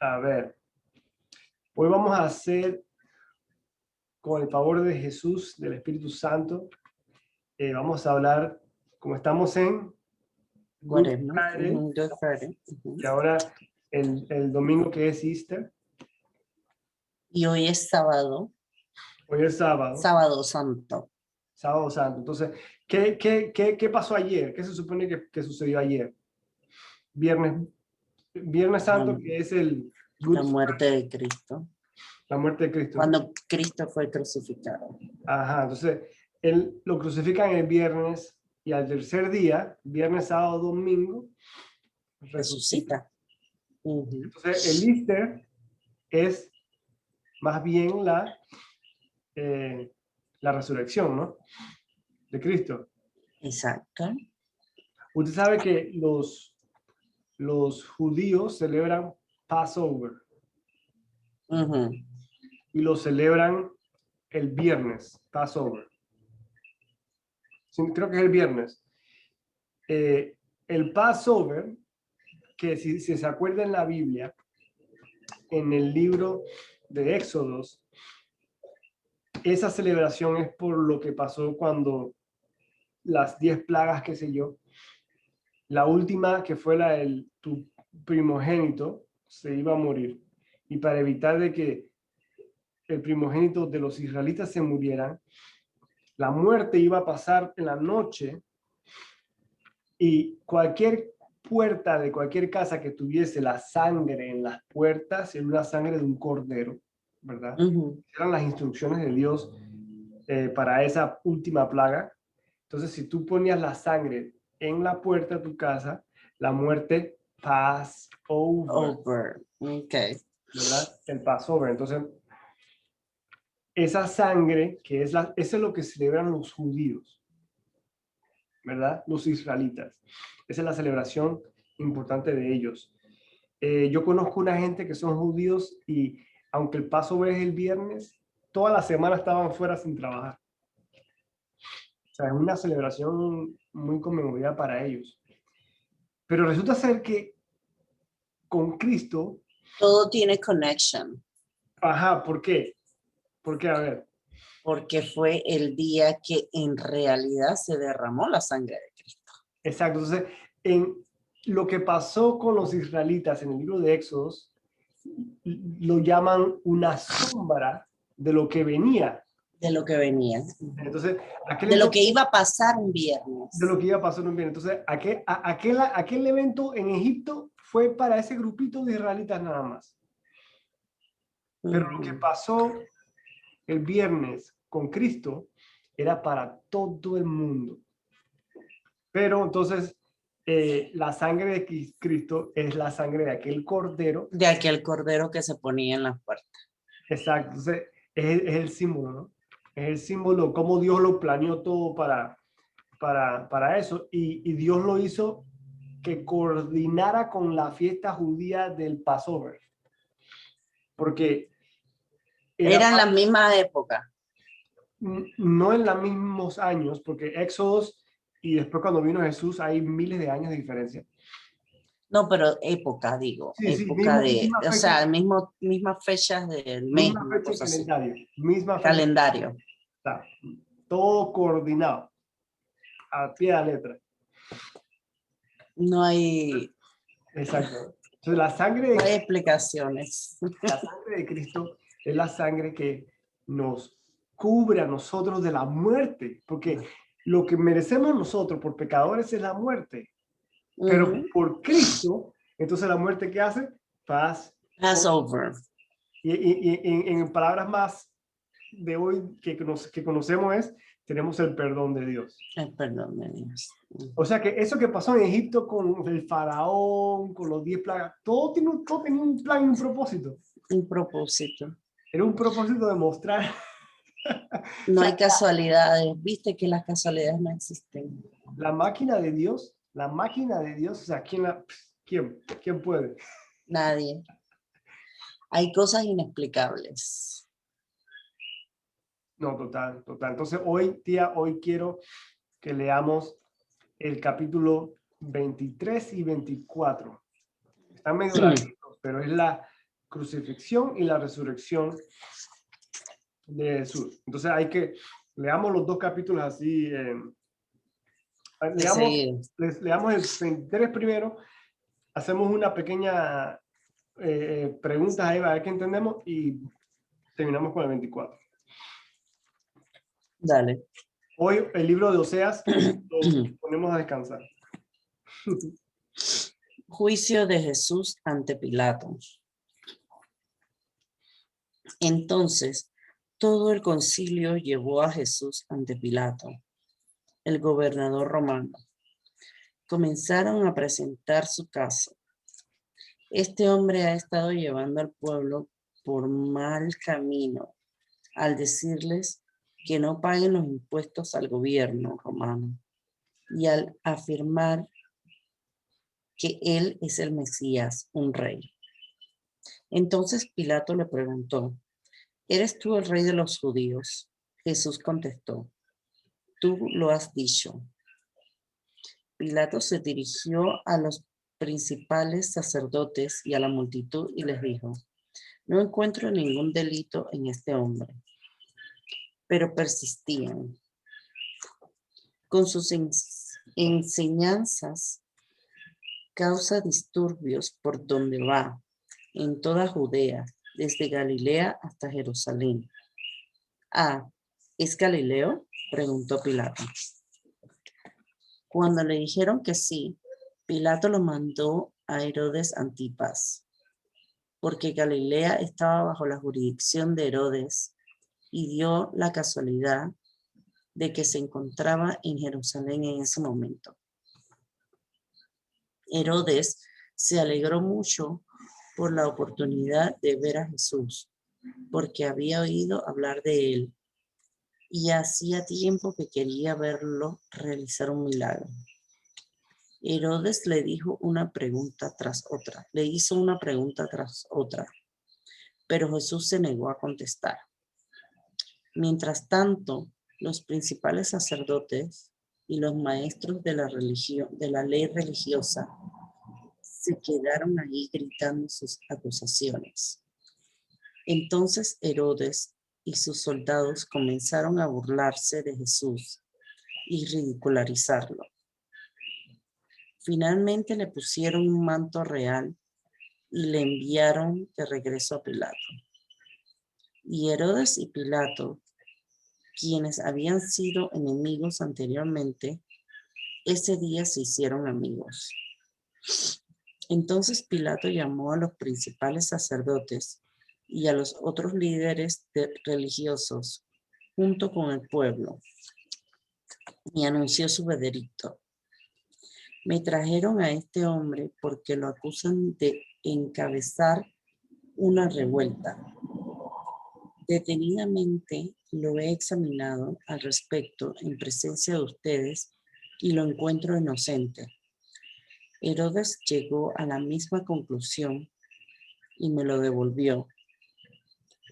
A ver, hoy vamos a hacer, con el favor de Jesús, del Espíritu Santo, vamos a hablar, como estamos en Good Cuaresma. Friday, Good Friday. y ahora el domingo que es Easter, Y hoy es sábado, hoy es sábado, sábado santo. sábado santo. Entonces, ¿qué pasó ayer? ¿Qué se supone que sucedió ayer? Viernes Santo, que es el La Good muerte Friday, de Cristo. la muerte de Cristo. Cuando Cristo fue crucificado. Ajá, entonces él lo crucifican el viernes y al tercer día, viernes, sábado, domingo, resucita. Resucita. Ujú. Entonces el Easter es más bien la resurrección, ¿no? De Cristo. Exacto. Usted sabe que los judíos celebran Passover Ujú. y lo celebran el viernes, Passover. Sí, creo que es el viernes. El Passover, que si se acuerda en la Biblia, en el libro de Éxodos, esa celebración es por lo que pasó cuando las 10 plagas, qué sé yo, la última que fue la del tu primogénito se iba a morir. Y para evitar de que el primogénito de los israelitas se murieran, la muerte iba a pasar en la noche y cualquier puerta de cualquier casa que tuviese la sangre en las puertas era una sangre de un cordero, ¿verdad? Ujú. Eran las instrucciones de Dios para esa última plaga. Entonces, si tú ponías la sangre en la puerta de tu casa, la muerte pass over, Over. Ok. ¿verdad? El Passover. Entonces, esa sangre, eso es lo que celebran los judíos, ¿verdad? Los israelitas. Esa es la celebración importante de ellos. Yo conozco una gente que son judíos y aunque el Passover es el viernes, toda la semana estaban fuera sin trabajar. O sea, es una celebración muy conmemorativa para ellos. Pero resulta ser que con Cristo, Todo tiene connection, ajá, ¿por qué? Porque, a ver, porque fue el día que en realidad se derramó la sangre de Cristo. exacto. Entonces, en lo que pasó con los israelitas en el libro de Éxodos, lo llaman una sombra de lo que venía. De lo que venía. Entonces, aquel De lo evento, que iba a pasar un de viernes. lo que iba a pasar un bien. Entonces, aquel evento en Egipto fue para ese grupito de israelitas nada más. Pero lo que Ujú. pasó el viernes con Cristo era para todo el mundo. Pero entonces, la sangre de Cristo es la sangre de aquel cordero. De aquel cordero que se ponía en la puerta. Exacto. Entonces, es el símbolo, ¿no? Es el símbolo, cómo Dios lo planeó todo para eso. Y Dios lo hizo que coordinara con la fiesta judía del Passover. Porque era Era en la misma época. no en los mismos años, porque Éxodos y después cuando vino Jesús hay miles de años de diferencia. No, pero época, digo, Sí, sí, época de, misma o fecha, sea, mismas fechas del mes, misma una fecha cosa así. calendario, misma fecha, Calendario. está, todo coordinado, a pie de letra. No hay, Exacto. Entonces no hay explicaciones. la sangre de Cristo es la sangre que nos cubre a nosotros de la muerte, porque lo que merecemos nosotros por pecadores es la muerte, pero por Cristo, entonces la muerte ¿qué hace? Paz. Passover. Y en palabras más de hoy que conocemos es, tenemos el perdón de Dios. Perdón, me digas. O sea que eso que pasó en Egipto con el faraón, con los 10 plagas, todo tenía un plan y un propósito. Un propósito. Era un propósito de mostrar. O No sea, hay casualidades. Viste que las casualidades no existen. la máquina de Dios, o sea, ¿quién puede? Nadie. Hay cosas inexplicables. No, total, total. Entonces hoy quiero que leamos el capítulo 23 y 24. Están medio larguitos, pero es crucifixión y la resurrección de Jesús. Entonces leamos los dos capítulos así, leamos el 23 primero, hacemos una pequeña preguntas ahí a ver qué entendemos y terminamos con el 24. Dale. Hoy el libro de Oseas lo ponemos a descansar. Juicio de Jesús ante Pilato. Entonces, todo el concilio llevó a Jesús ante Pilato, el gobernador romano. Comenzaron a presentar su caso. Este hombre ha estado llevando al pueblo por mal camino al decirles que no paguen los impuestos al gobierno romano y al afirmar que él es el Mesías, un rey. Entonces Pilato le preguntó, ¿eres tú el rey de los judíos? Jesús contestó, tú lo has dicho. Pilato se dirigió a los principales sacerdotes y a la multitud y les dijo, no encuentro ningún delito en este hombre. Pero persistían. Con sus enseñanzas causa disturbios por donde va, en toda Judea, desde Galilea hasta Jerusalén. Ah, ¿es Galileo? Preguntó Pilato. Cuando le dijeron que sí, Pilato lo mandó a Herodes Antipas, porque Galilea estaba bajo la jurisdicción de Herodes y dio la casualidad de que se encontraba en Jerusalén en ese momento. Herodes se alegró mucho por la oportunidad de ver a Jesús, porque había oído hablar de él y hacía tiempo que quería verlo realizar un milagro. Herodes le hizo una pregunta tras otra, pero Jesús se negó a contestar. Mientras tanto, los principales sacerdotes y los maestros de la ley religiosa se quedaron ahí gritando sus acusaciones. Entonces Herodes y sus soldados comenzaron a burlarse de Jesús y ridicularizarlo. Finalmente le pusieron un manto real y le enviaron de regreso a Pilato. Y Herodes y Pilato, quienes habían sido enemigos anteriormente, ese día se hicieron amigos. Entonces Pilato llamó a los principales sacerdotes y a los otros líderes religiosos junto con el pueblo y anunció su veredicto. Me trajeron a este hombre porque lo acusan de encabezar una revuelta. Detenidamente lo he examinado al respecto en presencia de ustedes y lo encuentro inocente. Herodes llegó a la misma conclusión y me lo devolvió.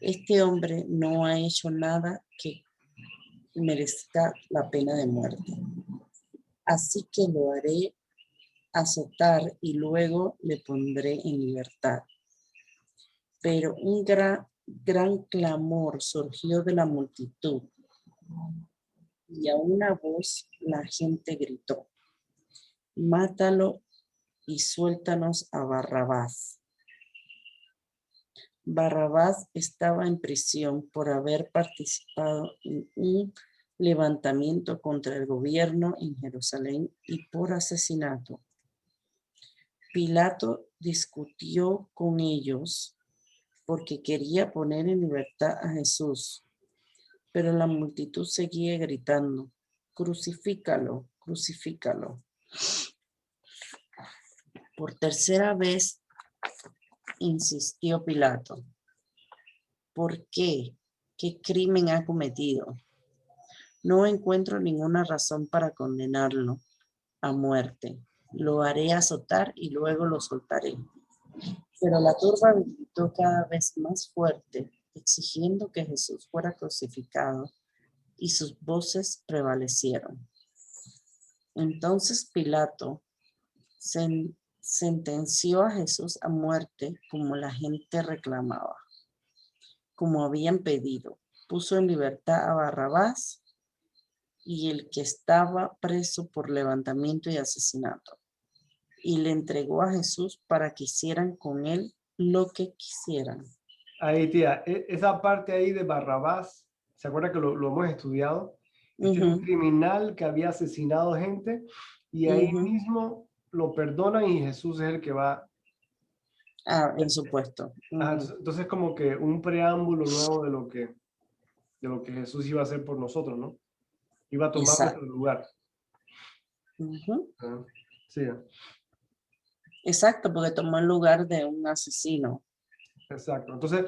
Este hombre no ha hecho nada que merezca la pena de muerte. Así que lo haré azotar y luego le pondré en libertad. Pero un gran clamor surgió de la multitud y a una voz la gente gritó, mátalo y suéltanos a Barrabás. Barrabás estaba en prisión por haber participado en un levantamiento contra el gobierno en Jerusalén y por asesinato. Pilato discutió con ellos porque quería poner en libertad a Jesús, pero la multitud seguía gritando, crucifícalo, crucifícalo. Por tercera vez insistió Pilato. ¿Por qué? ¿Qué crimen ha cometido? No encuentro ninguna razón para condenarlo a muerte. Lo haré azotar y luego lo soltaré. Pero la turba gritó cada vez más fuerte, exigiendo que Jesús fuera crucificado, y sus voces prevalecieron. Entonces Pilato se sentenció a Jesús a muerte como la gente reclamaba, como habían pedido. Puso en libertad a Barrabás y el que estaba preso por levantamiento y asesinato. Y le entregó a Jesús para que hicieran con él lo que quisieran. Ahí, tía, esa parte ahí de Barrabás, ¿se acuerda que lo hemos estudiado? Este es un criminal que había asesinado gente y ahí mismo lo perdonan y Jesús es el que va. En su puesto. Entonces como que un preámbulo nuevo de lo que Jesús iba a hacer por nosotros, ¿no? Iba a tomar Exacto. nuestro lugar. Sí, Exacto, porque tomó el lugar de un asesino. exacto. Entonces,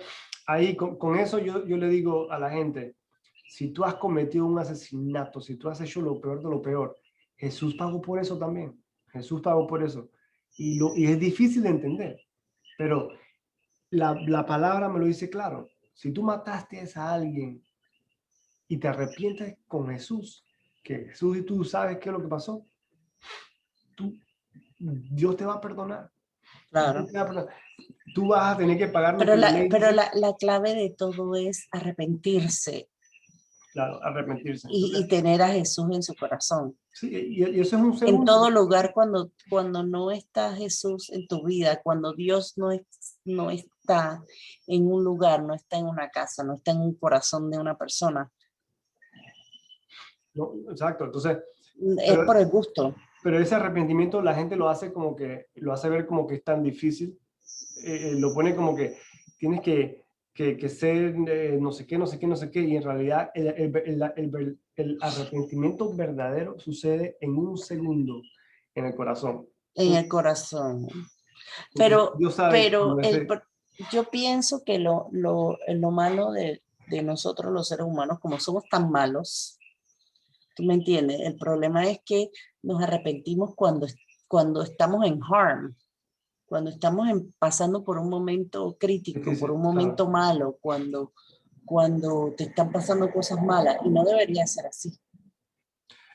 ahí con eso yo le digo a la gente, si tú has cometido un asesinato, si tú has hecho lo peor de lo peor, Jesús pagó por eso también. Jesús pagó por eso. Y es difícil de entender, pero la palabra me lo dice claro. Si tú mataste a alguien y te arrepientes con Jesús, que Jesús y tú sabes qué es lo que pasó, Dios te va a perdonar. Claro. Tú vas a tener que pagar lo Pero que la ley dice. la clave de todo es arrepentirse Claro, arrepentirse. y tener a Jesús en su corazón. Sí, y eso es un En segundo. todo lugar, cuando no está Jesús en tu vida, cuando Dios no está en un lugar, no está en una casa, no está en un corazón de una persona. No, exacto, entonces. Es por el gusto. Pero ese arrepentimiento la gente lo hace ver como que es tan difícil. Lo pone como que tienes que ser no sé qué, no sé qué, no sé qué. Y en realidad el arrepentimiento verdadero sucede en un segundo en el corazón. En el corazón. Porque Pero, Dios sabe pero ese. yo pienso que lo malo de nosotros los seres humanos, como somos tan malos, ¿tú me entiendes? El problema es que nos arrepentimos cuando estamos en harm, cuando estamos pasando por un momento crítico, por un momento malo, cuando te están pasando cosas malas, y no debería ser así.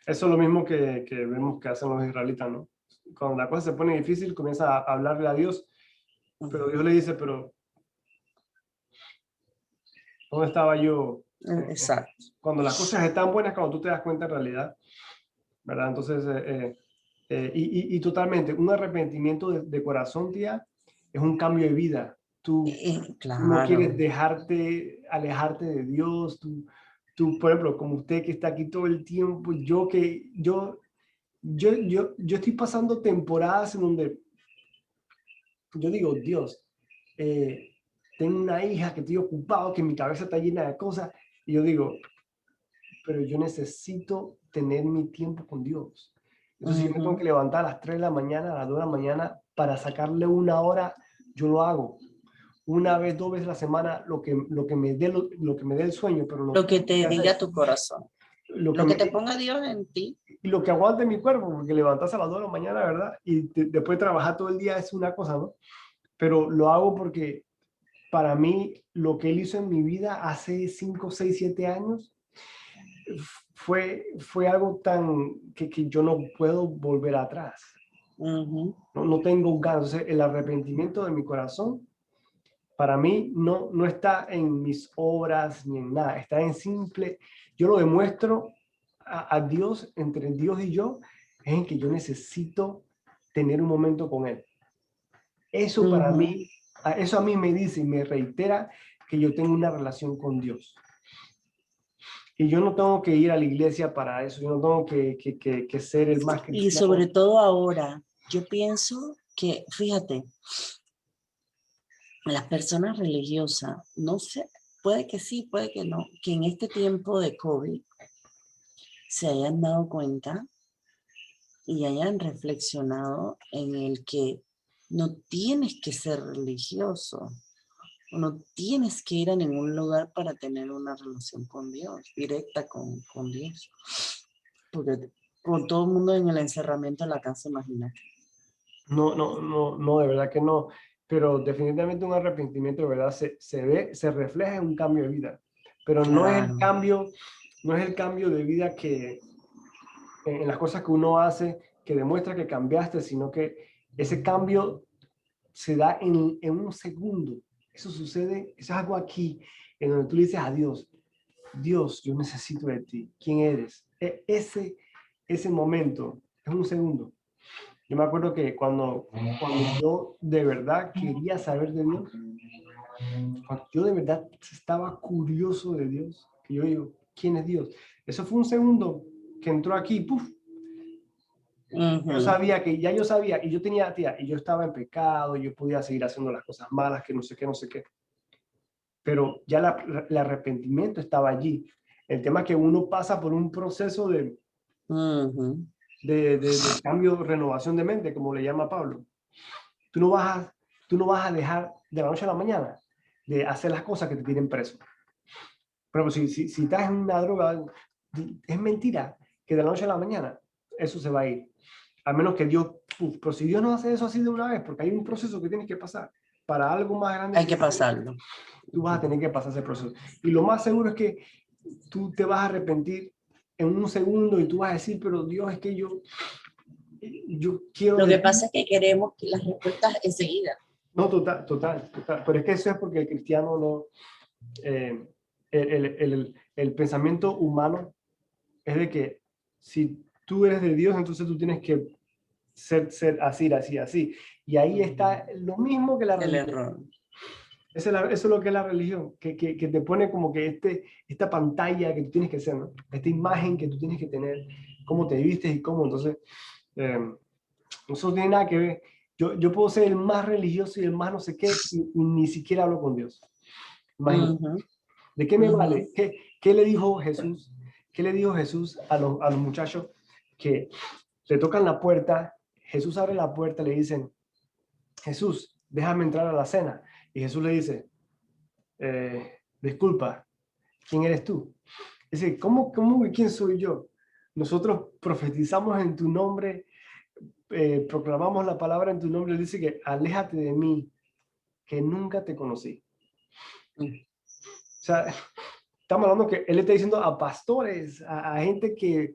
Eso es lo mismo que vemos que hacen los israelitas, ¿no? Cuando la cosa se pone difícil, comienza a hablarle a Dios, pero Dios le dice, pero ¿dónde estaba yo? Exacto. Cuando las cosas están buenas, cuando tú te das cuenta en realidad, ¿verdad? Entonces, y totalmente, un arrepentimiento de corazón, tía, es un cambio de vida. Tú no Claro. quieres alejarte de Dios, tú, por ejemplo, como usted que está aquí todo el tiempo, yo estoy pasando temporadas en donde yo digo, Dios, tengo una hija que estoy ocupado, que mi cabeza está llena de cosas, y yo digo, pero yo necesito tener mi tiempo con Dios. Entonces, si yo me tengo que levantar a las 3 de la mañana, a las 2 de la mañana, para sacarle una hora, yo lo hago. Una vez, 2 veces a la semana, lo que me dé el sueño, pero lo que te diga tu corazón. Lo que te ponga Dios en ti. Y lo que aguante mi cuerpo, porque levantarse a las 2 de la mañana, ¿verdad? Y después trabajar todo el día es una cosa, ¿no? Pero lo hago porque para mí, lo que Él hizo en mi vida hace 5, 6, 7 años, fue algo tan que yo no puedo volver atrás. No tengo ganas. Entonces, el arrepentimiento de mi corazón, para mí, no está en mis obras ni en nada. Está en simple, yo lo demuestro a Dios, entre Dios y yo, es en que yo necesito tener un momento con Él. Eso para mí, eso a mí me dice y me reitera que yo tengo una relación con Dios. Y yo no tengo que ir a la iglesia para eso, yo no tengo que ser el más cristiano. Y sobre todo ahora, yo pienso que, fíjate, las personas religiosas, no sé, puede que sí, puede que no, que en este tiempo de COVID se hayan dado cuenta y hayan reflexionado en el que no tienes que ser religioso, no tienes que ir a ningún lugar para tener una relación con Dios, directa con Dios. Porque con todo el mundo en el encerramiento de la casa, imagínate. No, de verdad que no. Pero definitivamente un arrepentimiento de verdad se refleja en un cambio de vida. Pero no es el cambio de vida que en las cosas que uno hace, que demuestra que cambiaste, sino que ese cambio se da en un segundo. Eso sucede, eso es algo aquí, en donde tú le dices a Dios, Dios, yo necesito de ti. ¿Quién eres? Ese momento es un segundo. Yo me acuerdo que cuando yo de verdad quería saber de Dios, cuando yo de verdad estaba curioso de Dios, que yo digo, ¿quién es Dios? Eso fue un segundo que entró aquí, ¡puf! Yo sabía que, ya yo sabía, y yo tenía, tía, y yo estaba en pecado, yo podía seguir haciendo las cosas malas, que no sé qué, no sé qué. Pero ya el arrepentimiento estaba allí. El tema es que uno pasa por un proceso de cambio, renovación de mente, como le llama Pablo. Tú no vas a dejar de la noche a la mañana de hacer las cosas que te tienen preso. Pero si estás en una droga, es mentira que de la noche a la mañana eso se va a ir. A menos que Dios, pero si Dios no hace eso así de una vez, porque hay un proceso que tienes que pasar para algo más grande. Hay que pasarlo. Tú vas a tener que pasar ese proceso. Y lo más seguro es que tú te vas a arrepentir en un segundo y tú vas a decir, pero Dios, es que yo quiero... Lo que pasa es que queremos que las respuestas enseguida. No, total. Pero es que eso es porque el cristiano no... el pensamiento humano es de que si tú eres de Dios, entonces tú tienes que ser así. Y ahí está lo mismo que la religión. El error. Eso es lo que es la religión, que te pone como que esta pantalla que tú tienes que ser, ¿no? Esta imagen que tú tienes que tener, cómo te vistes y cómo. Entonces, eso no tiene nada que ver. Yo puedo ser el más religioso y el más no sé qué, y ni siquiera hablo con Dios. Imagínate. ¿De qué me vale? ¿Qué le dijo Jesús? ¿Qué le dijo Jesús a los muchachos que le tocan la puerta? Jesús abre la puerta, le dicen, Jesús, déjame entrar a la cena. Y Jesús le dice, disculpa, ¿quién eres tú? Dice, ¿cómo quién soy yo? Nosotros profetizamos en tu nombre, proclamamos la palabra en tu nombre. Él dice que aléjate de mí, que nunca te conocí. O sea, estamos hablando que él está diciendo a pastores, a gente que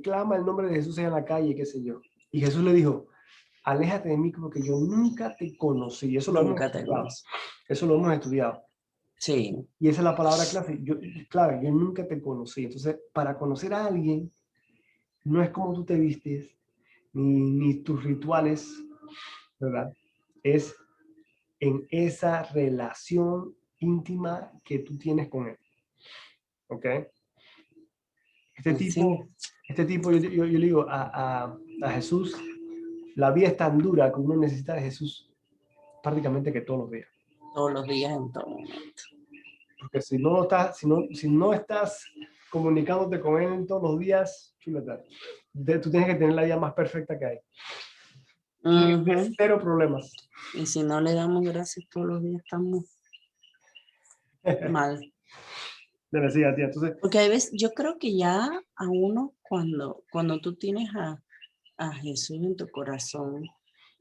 clama el nombre de Jesús en la calle, qué sé yo. Y Jesús le dijo, aléjate de mí porque yo nunca te conocí. Eso lo hemos estudiado. Eso lo hemos estudiado. Sí. Y esa es la palabra clave. Yo nunca te conocí. Entonces, para conocer a alguien, no es como tú te vistes, ni tus rituales, ¿verdad? Es en esa relación íntima que tú tienes con él. ¿Ok? Este tipo yo le digo a Jesús, la vida es tan dura que uno necesita de Jesús prácticamente que todos los días. Todos los días, en todo momento. Porque si no estás comunicándote con él todos los días, chuleta, tú tienes que tener la vida más perfecta que hay. Cero problemas. Y si no le damos gracias todos los días, estamos mal. Decía, tía. Entonces, porque a veces, yo creo que ya a uno, cuando tú tienes a Jesús en tu corazón,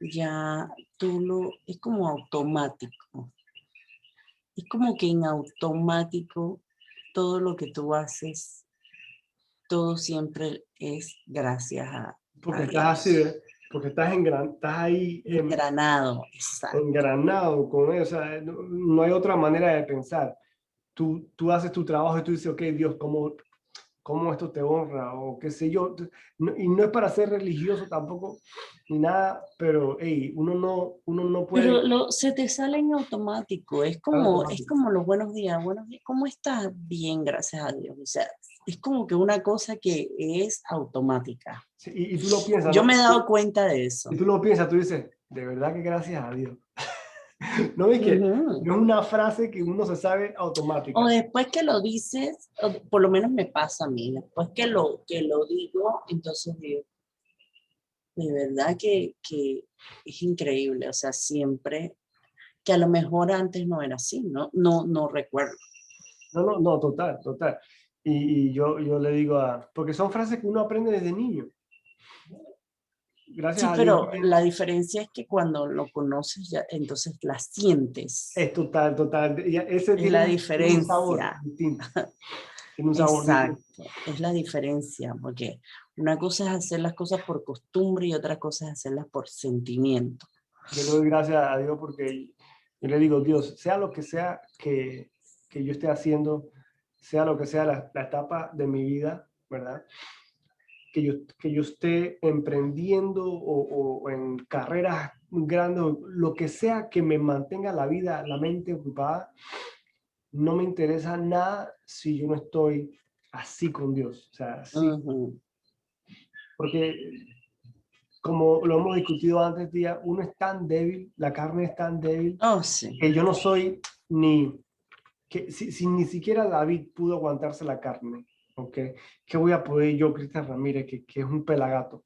ya es como automático. Es como que en automático todo lo que tú haces, todo siempre es gracias a porque Dios. estás así, porque estás ahí engranado, exacto. Engranado con eso. O sea, no hay otra manera de pensar. Tú haces tu trabajo y tú dices, ok, Dios, ¿cómo esto te honra? O qué sé yo. Y no es para ser religioso tampoco, ni nada, pero hey, uno no puede... Pero se te sale en automático. Es como los buenos días. ¿Cómo estás? Bien, gracias a Dios. O sea, es como que una cosa que es automática. Sí, y tú lo piensas, Yo ¿no? me he dado cuenta de eso. Y tú lo piensas, tú dices, de verdad que gracias a Dios. No es que no es una frase que uno se sabe automática. O después que lo dices, por lo menos me pasa a mí, después que lo digo, entonces digo, de verdad que es increíble, o sea, siempre, que a lo mejor antes no era así, no recuerdo. No, total. Y yo le digo porque son frases que uno aprende desde niño. Gracias a Dios. Pero la diferencia es que cuando lo conoces ya, entonces la sientes. Es total. Ese es la diferencia. Un sabor distinto. tiene un sabor distinto. Exacto, es la diferencia, porque una cosa es hacer las cosas por costumbre y otra cosa es hacerlas por sentimiento. Yo le doy gracias a Dios porque yo le digo, Dios, sea lo que sea que yo esté haciendo, sea lo que sea la etapa de mi vida, ¿verdad? Que yo esté emprendiendo o en carreras grandes, lo que sea que me mantenga la vida, la mente ocupada, no me interesa nada si yo no estoy así con Dios. O sea, así. Ujú. Porque como lo hemos discutido antes, tía, uno es tan débil, la carne es tan débil, Oh, sí. que yo no soy si ni siquiera David pudo aguantarse la carne, ¿ok? ¿Qué voy a poder yo, Cristian Ramírez, que es un pelagato?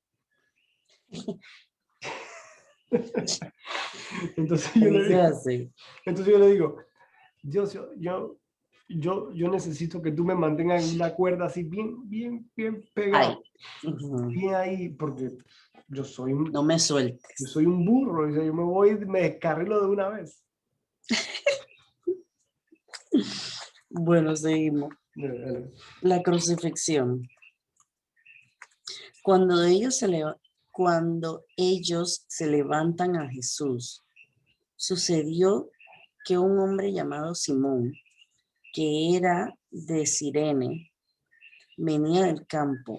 Entonces yo le Eso digo, es así. entonces yo le digo, Dios, yo necesito que tú me mantengas en una cuerda así bien Ay, pegado, ujú. bien ahí, porque yo soy, No me yo sueltes. soy un burro, o sea, yo me voy, me descarrilo de una vez. Bueno, seguimos. Dale. La crucifixión. Cuando cuando ellos se levantan a Jesús, sucedió que un hombre llamado Simón, que era de Cirene, venía del campo.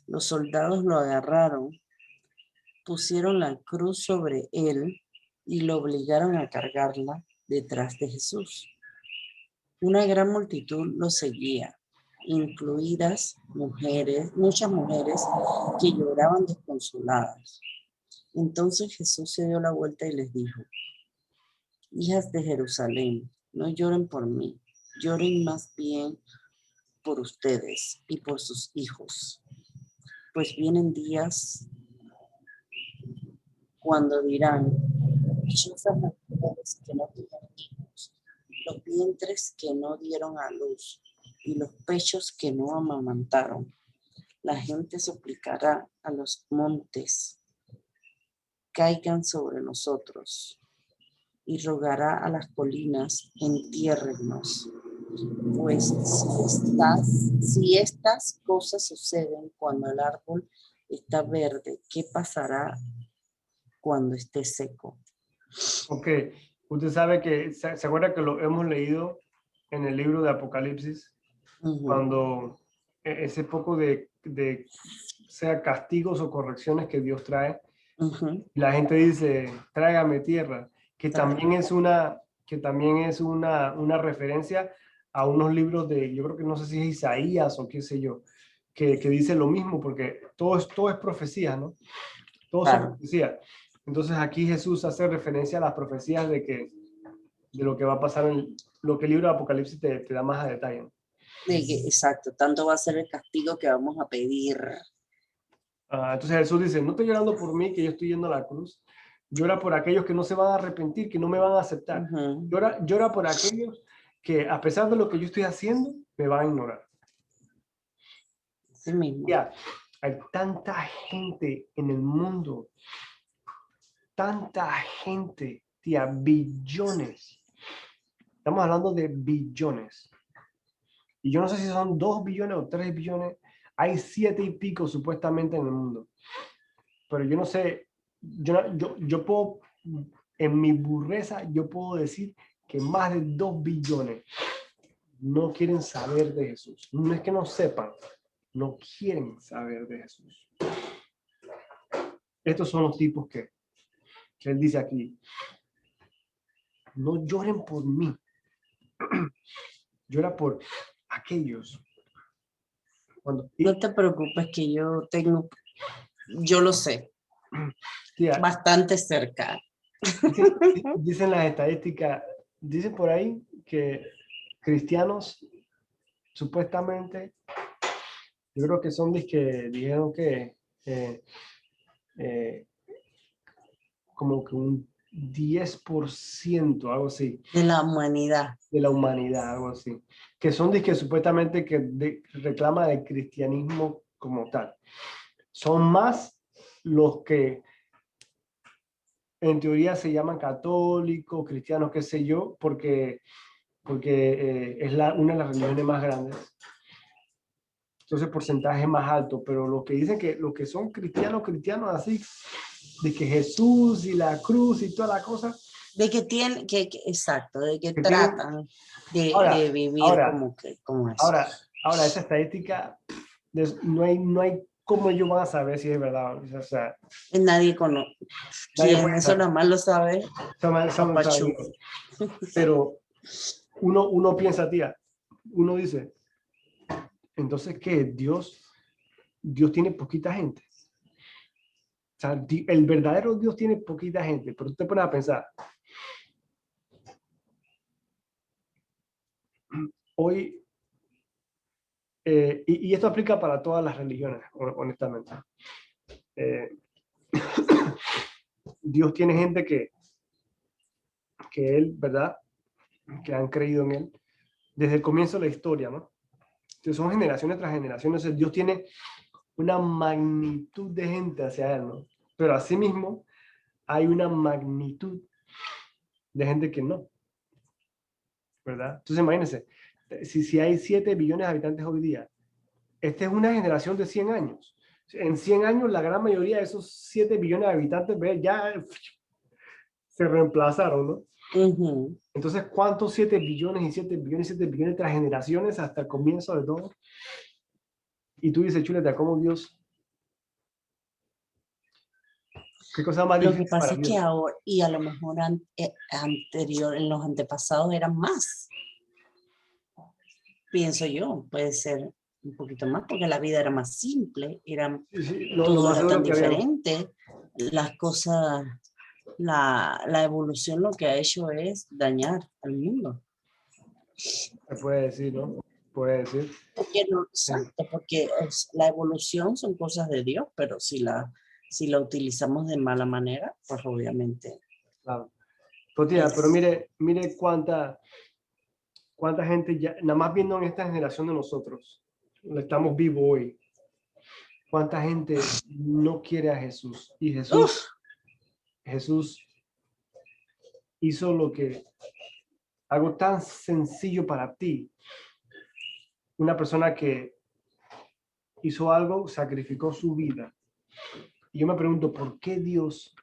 Los soldados lo agarraron, pusieron la cruz sobre él y lo obligaron a cargarla detrás de Jesús. Una gran multitud lo seguía, incluidas mujeres, muchas mujeres que lloraban desconsoladas. Entonces Jesús se dio la vuelta y les dijo: hijas de Jerusalén, no lloren por mí, lloren más bien por ustedes y por sus hijos, pues vienen días cuando dirán: dichosas las mujeres que no tuvieron hijos, los vientres que no dieron a luz y los pechos que no amamantaron. La gente suplicará a los montes: caigan sobre nosotros, y rogará a las colinas: entiérrennos. Pues si estas cosas suceden cuando el árbol está verde, ¿qué pasará cuando esté seco? Ok, usted sabe que, se acuerda que lo hemos leído en el libro de Apocalipsis, Ujú, cuando ese poco sea castigos o correcciones que Dios trae, ujú. la gente dice, tráigame tierra, que Claro. también es una referencia a unos libros de, yo creo que no sé si es Isaías o qué sé yo, que dice lo mismo, porque todo es profecía, ¿no? Todos son Claro, profecías. Entonces aquí Jesús hace referencia a las profecías de lo que va a pasar en lo que el libro de Apocalipsis te da más a detalle, ¿no? exacto, tanto va a ser el castigo que vamos a pedir. Entonces Jesús dice, no estoy llorando por mí, que yo estoy yendo a la cruz. Llora por aquellos que no se van a arrepentir, que no me van a aceptar. Ujú, Llora por aquellos que a pesar de lo que yo estoy haciendo, me van a ignorar. así mismo. Ya, hay tanta gente en el mundo, tanta gente, tía, billones. Estamos hablando de billones. Y yo no sé si son 2 billones o 3 billones. Hay 7 y pico supuestamente en el mundo. Pero yo no sé, yo puedo, en mi burreza, yo puedo decir que más de 2 billones no quieren saber de Jesús. No es que no sepan, no quieren saber de Jesús. Estos son los tipos que él dice aquí. No lloren por mí, llora por aquellos. No te preocupes que yo lo sé, Tía, bastante cerca. dicen las estadísticas, dicen por ahí que cristianos supuestamente, yo creo que son que dijeron que eh, eh, como que un 10%, algo así, De la humanidad. de la humanidad, algo así, que son que supuestamente reclama el cristianismo como tal. Son más los que en teoría se llaman católicos, cristianos, qué sé yo, porque es una de las religiones más grandes. entonces el porcentaje es más alto, pero los que dicen que los que son cristianos así, de que Jesús y la cruz y toda la cosa, De que tienen, exacto, de que que tienen, tratan ahora, de vivir ahora, como que, como eso. ahora esa estadística, no hay cómo ellos van a saber si es verdad, o sea, Nadie conoce. nadie ¿Quién? puede Eso saber, nada más lo sabe o Papá sea, Chulo. pero uno piensa, tía, uno dice, entonces, ¿qué? Dios tiene poquita gente. O sea, el verdadero Dios tiene poquita gente, pero tú te pones a pensar, hoy, y esto aplica para todas las religiones, honestamente. Eh, Dios tiene gente que Él, ¿verdad? Que han creído en Él desde el comienzo de la historia, ¿no? Entonces son generaciones tras generaciones. Entonces Dios tiene una magnitud de gente hacia Él, ¿no? Pero asimismo hay una magnitud de gente que no, ¿verdad? Entonces imagínense, si hay 7 billones de habitantes hoy día, esta es una generación de 100 años. En 100 años, la gran mayoría de esos 7 billones de habitantes ya se reemplazaron, ¿no? Ujú. Entonces, ¿cuántos 7 billones y 7 billones y 7 billones tras generaciones hasta el comienzo de todo? Y tú dices, chuleta, ¿cómo Dios? ¿Qué cosa más Lo que difícil pasa para es que Dios? ahora, y a lo mejor anterior, en los antepasados eran más, pienso yo, puede ser un poquito más, porque la vida era más simple, Sí, sí, lo todo más era tan seguro que había, diferente, las cosas, la evolución lo que ha hecho es dañar al mundo. se puede decir, ¿no? Puede decir. Porque no, Sí, exacto, porque la evolución son cosas de Dios, pero si la utilizamos de mala manera, pues obviamente claro. Pues tía, pero es... mire cuánta gente ya, nada más viendo en esta generación de nosotros, estamos vivos hoy, cuánta gente no quiere a Jesús. Y ¡Uf! Jesús hizo algo tan sencillo para ti. Una persona que hizo algo, sacrificó su vida. Y yo me pregunto, por qué Dios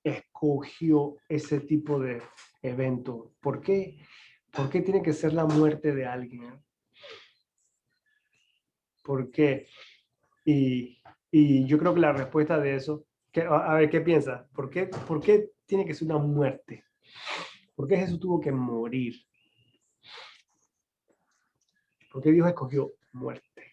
escogió ese tipo de evento? Por qué tiene que ser la muerte de alguien? ¿Por qué? Y, y yo creo que la respuesta de eso, a ver, ¿qué piensas? Por qué tiene que ser una muerte? ¿Por qué Jesús tuvo que morir? ¿Por qué Dios escogió muerte?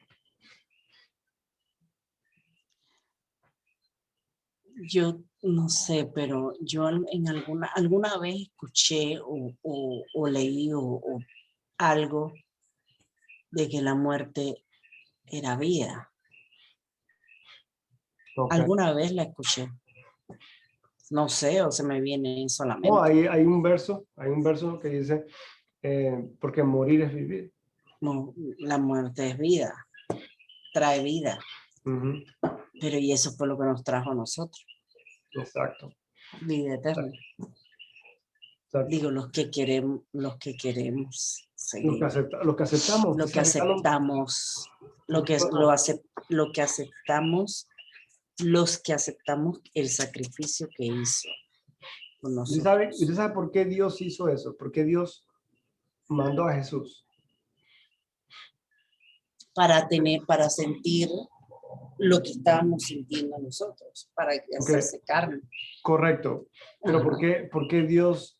Yo no sé, pero yo en alguna vez escuché o leí o algo de que la muerte era vida. Okay. Alguna vez la escuché. No sé, o se me viene No, solamente. hay un verso que dice, porque morir es vivir. No, la muerte es vida, trae vida. Ujú. Pero y eso fue lo que nos trajo a nosotros, Exacto, vida eterna. exacto. Digo, los que queremos seguir, Los que aceptamos, lo que quizás Ricardo, aceptamos, nosotros, lo que aceptamos, los que aceptamos el sacrificio que hizo con usted nosotros, sabe por qué Dios hizo eso? ¿Por qué Dios mandó a Jesús? para sentir lo que estábamos sintiendo nosotros, para Porque, hacerse carne. correcto, pero Ajá. por qué Dios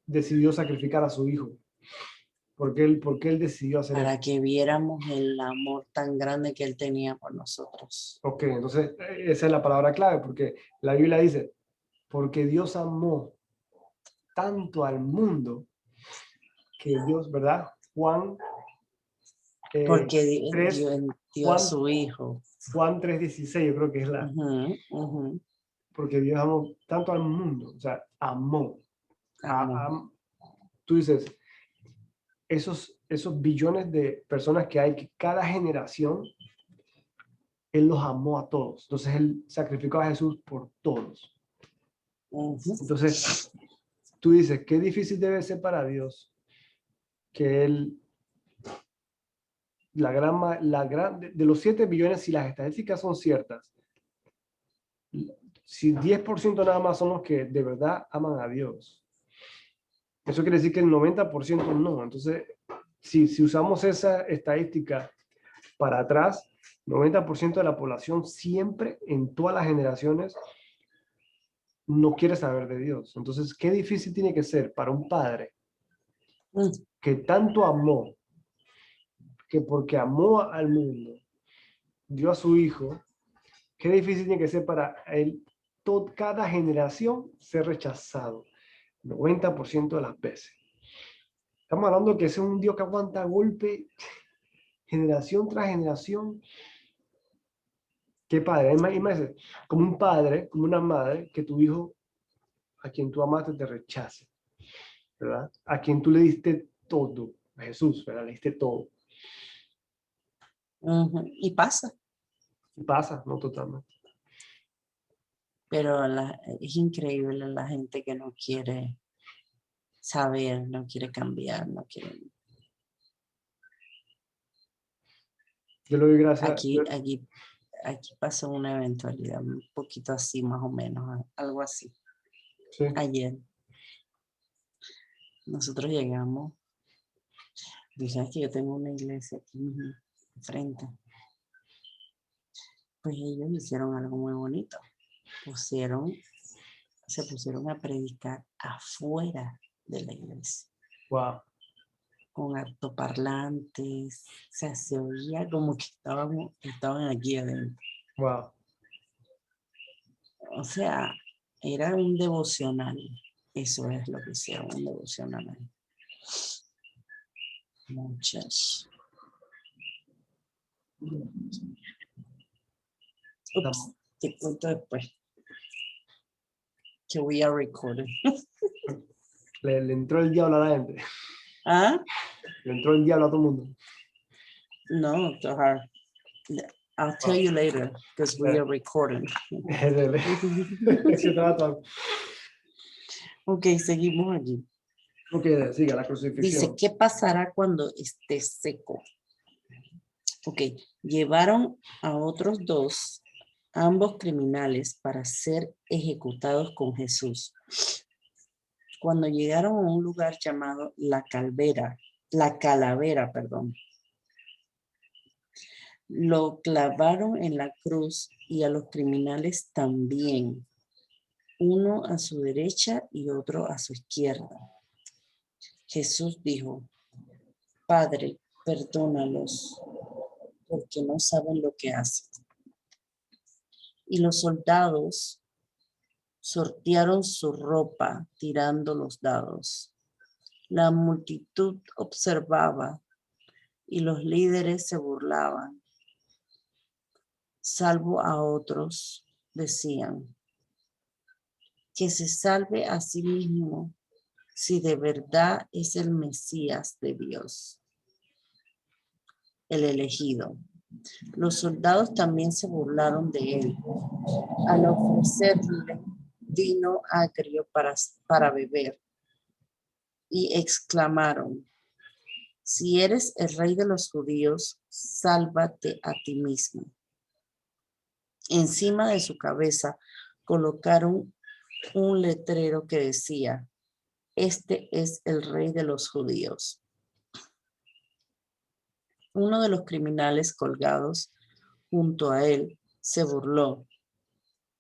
decidió sacrificar a su hijo? Por qué él decidió hacer eso? Para que viéramos el amor tan grande que él tenía por nosotros. Ok, entonces esa es la palabra clave, porque la Biblia dice, porque Dios amó tanto al mundo que Dios, ¿verdad? Eh, Porque 3, dio a Juan, su hijo. Juan 3:16, yo creo que es Ujú, ujú. porque Dios amó tanto al mundo, o sea, amó. Amor. Tú dices, esos billones de personas que hay, que cada generación, Él los amó a todos. Entonces Él sacrificó a Jesús por todos. Ujú. Entonces, tú dices, qué difícil debe ser para Dios que de los 7 billones, si las estadísticas son ciertas, si 10% nada más son los que de verdad aman a Dios, eso quiere decir que el 90% no. Entonces, si usamos esa estadística para atrás, 90% de la población siempre, en todas las generaciones, no quiere saber de Dios. Entonces, qué difícil tiene que ser para un padre Mm, que tanto amó, que porque amó al mundo, dio a su hijo, qué difícil tiene que ser para él, cada generación, ser rechazado, 90% de las veces. Estamos hablando de que ese es un Dios que aguanta golpe generación tras generación. Qué padre, imagínate, como un padre, como una madre, que tu hijo, a quien tú amaste, te rechace, ¿verdad? A quien tú le diste todo, a Jesús, ¿verdad? Le diste todo. ujú. Y pasa, Y pasa, ¿no? Totalmente. pero es increíble la gente que no quiere saber, no quiere cambiar, no quiere. Yo le doy gracias. Aquí pasó una eventualidad un poquito así, más o menos, algo así. Sí, Ayer nosotros llegamos, tú sabes que yo tengo una iglesia aquí mismo, enfrente. Pues ellos hicieron algo muy bonito. Se pusieron a predicar afuera de la iglesia, wow, con altoparlantes, o sea, se oía como que estaban aquí adentro. wow. O sea, era un devocional. Eso es lo que hicieron, un devocional. Muchas. Ups, te cuento después que we are recording. Le entró el diablo a la gente. ¿Ah? Le entró el diablo a todo el mundo. No, I'll tell you later because we are recording. Ese trato. Ok, seguimos aquí. Ok, siga la Dice, crucifixión. ¿qué pasará cuando esté seco? Ok, llevaron a otros dos, ambos criminales, para ser ejecutados con Jesús. Cuando llegaron a un lugar llamado la Calavera, perdón, lo clavaron en la cruz y a los criminales también, uno a su derecha y otro a su izquierda. Jesús dijo, Padre, perdónalos, porque no saben lo que hacen. Y los soldados sortearon su ropa tirando los dados. La multitud observaba y los líderes se burlaban. Salvo a otros, decían, que se salve a sí mismo si de verdad es el Mesías de Dios, el elegido. Los soldados también se burlaron de él al ofrecerle vino agrio para beber y exclamaron, si eres el rey de los judíos, sálvate a ti mismo. Encima de su cabeza colocaron un letrero que decía, este es el rey de los judíos. Uno de los criminales colgados junto a él se burló.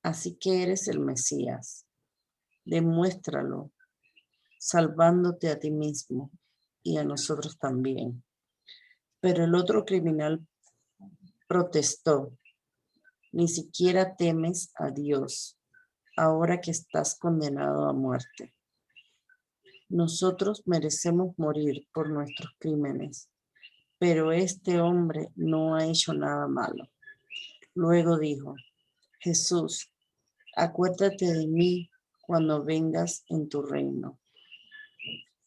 Así que eres el Mesías. Demuéstralo, salvándote a ti mismo y a nosotros también. Pero el otro criminal protestó. Ni siquiera temes a Dios, ahora que estás condenado a muerte. Nosotros merecemos morir por nuestros crímenes, pero este hombre no ha hecho nada malo. Luego dijo, Jesús, acuérdate de mí cuando vengas en tu reino.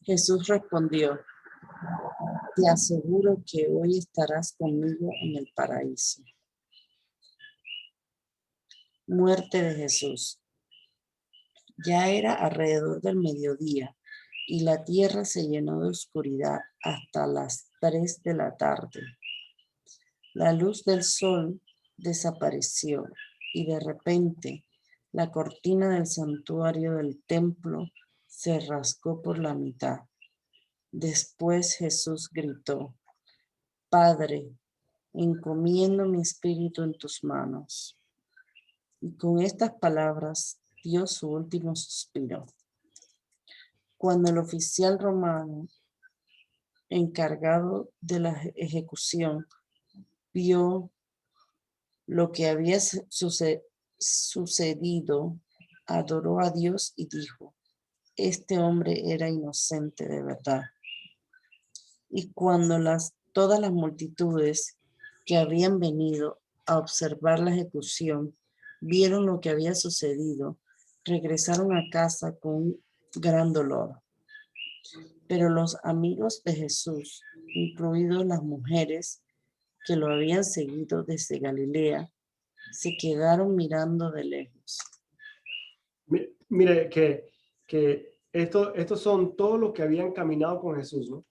Jesús respondió, te aseguro que hoy estarás conmigo en el paraíso. Muerte de Jesús. Ya era alrededor del mediodía y la tierra se llenó de oscuridad hasta las 3 de la tarde. La luz del sol desapareció y de repente la cortina del santuario del templo se rasgó por la mitad. Después Jesús gritó: Padre, encomiendo mi espíritu en tus manos. Y con estas palabras dio su último suspiro. Cuando el oficial romano encargado de la ejecución vio lo que había sucedido, adoró a Dios y dijo: este hombre era inocente de verdad. Y cuando todas las multitudes que habían venido a observar la ejecución vieron lo que había sucedido, regresaron a casa con gran dolor. Pero los amigos de Jesús, incluidos las mujeres que lo habían seguido desde Galilea, se quedaron mirando de lejos. Mire que estos son todos los que habían caminado con Jesús, ¿no?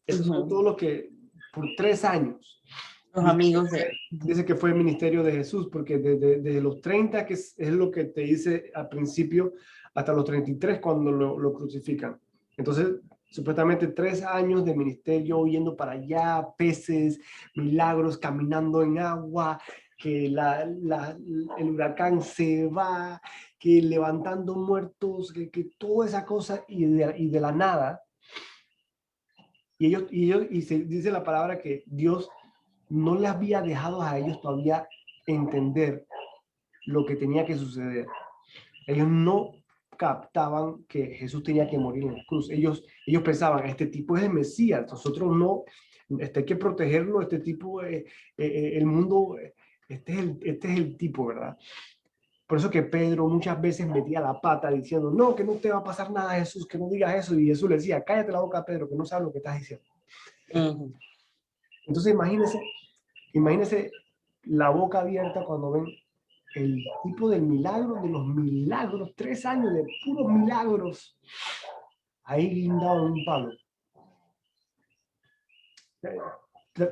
Estos son todos los que por 3 años. Los amigos de... Dice que fue el ministerio de Jesús, porque desde los 30, que es lo que te dice al principio, hasta los 33 cuando lo crucifican. Entonces, supuestamente 3 años de ministerio, yendo para allá, peces, milagros, caminando en agua, que el huracán se va, que levantando muertos, que toda esa cosa, y de la nada. Y se dice la palabra que Dios no le había dejado a ellos todavía entender lo que tenía que suceder. Ellos no captaban que Jesús tenía que morir en la cruz. Ellos pensaban, este tipo es el Mesías, nosotros no, hay que protegerlo, este tipo, el mundo, este es el tipo, ¿verdad? Por eso que Pedro muchas veces metía la pata diciendo, no, que no te va a pasar nada, Jesús, que no digas eso. Y Jesús le decía, cállate la boca, Pedro, que no sabes lo que estás diciendo. Entonces imagínense la boca abierta cuando ven el tipo del milagro, de los milagros, 3 años de puros milagros, ahí guindado en un palo.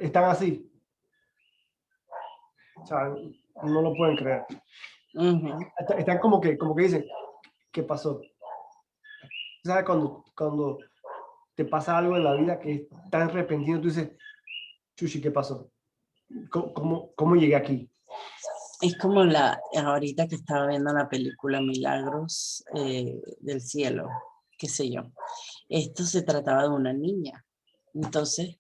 Están así. O sea, no lo pueden creer. Están como que dicen, ¿qué pasó? ¿Sabes? Cuando te pasa algo en la vida que es tan repentino, tú dices, Chuchi, ¿qué pasó? ¿Cómo llegué aquí? Es como ahorita que estaba viendo la película Milagros del Cielo, qué sé yo. Esto se trataba de una niña. Entonces,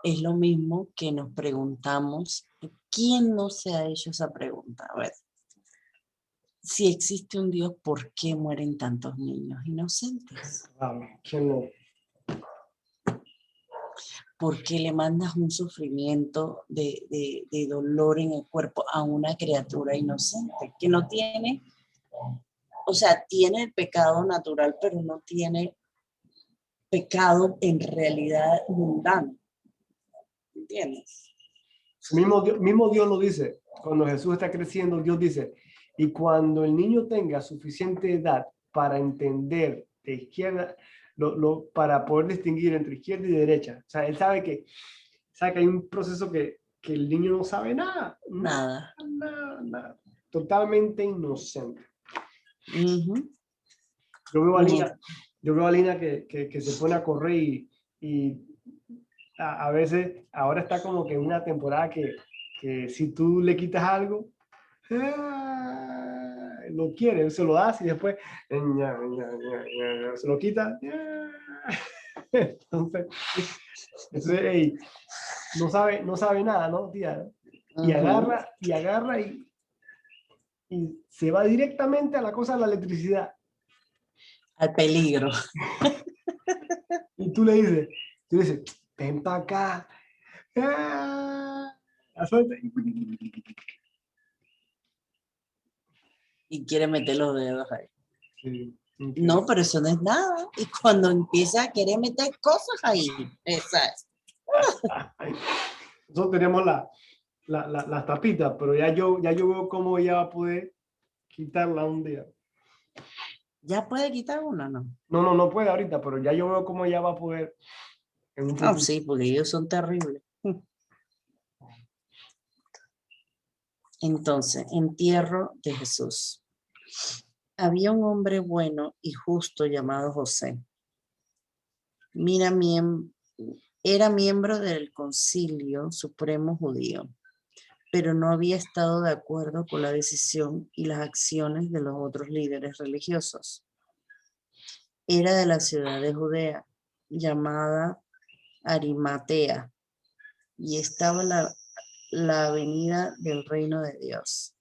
es lo mismo que nos preguntamos, ¿quién no se ha hecho esa pregunta? A ver, si existe un Dios, ¿por qué mueren tantos niños inocentes? ¿Quién no? ¿Por qué le mandas un sufrimiento de dolor en el cuerpo a una criatura inocente que no tiene, o sea, tiene el pecado natural, pero no tiene pecado en realidad mundano? ¿Entiendes? Mismo Dios lo dice. Cuando Jesús está creciendo, Dios dice, y cuando el niño tenga suficiente edad para entender de izquierda, para poder distinguir entre izquierda y derecha. O sea, él sabe que hay un proceso que el niño no sabe nada. Nada. Totalmente inocente. Yo veo a Lina que se pone a correr y a veces, ahora está como que en una temporada que si tú le quitas algo, lo quiere, se lo das y después se lo quita. Entonces hey, no sabe nada, ¿no, tía? Y agarra y se va directamente a la cosa de la electricidad. Al peligro. Y tú le dices, ven para acá. Y quiere meter los dedos ahí. Sí, no, pero eso no es nada. Y cuando empieza a querer meter cosas ahí, esa es. Nosotros tenemos las tapitas, pero ya yo veo cómo ella va a poder quitarla un día. ¿Ya puede quitar una, no? No puede ahorita, pero ya yo veo cómo ella va a poder en un Oh, futuro. sí, porque ellos son terribles. Entonces, entierro de Jesús. Había un hombre bueno y justo llamado José. Mira, era miembro del Concilio Supremo Judío, pero no había estado de acuerdo con la decisión y las acciones de los otros líderes religiosos. Era de la ciudad de Judea, llamada Arimatea, y estaba la venida del reino de Dios.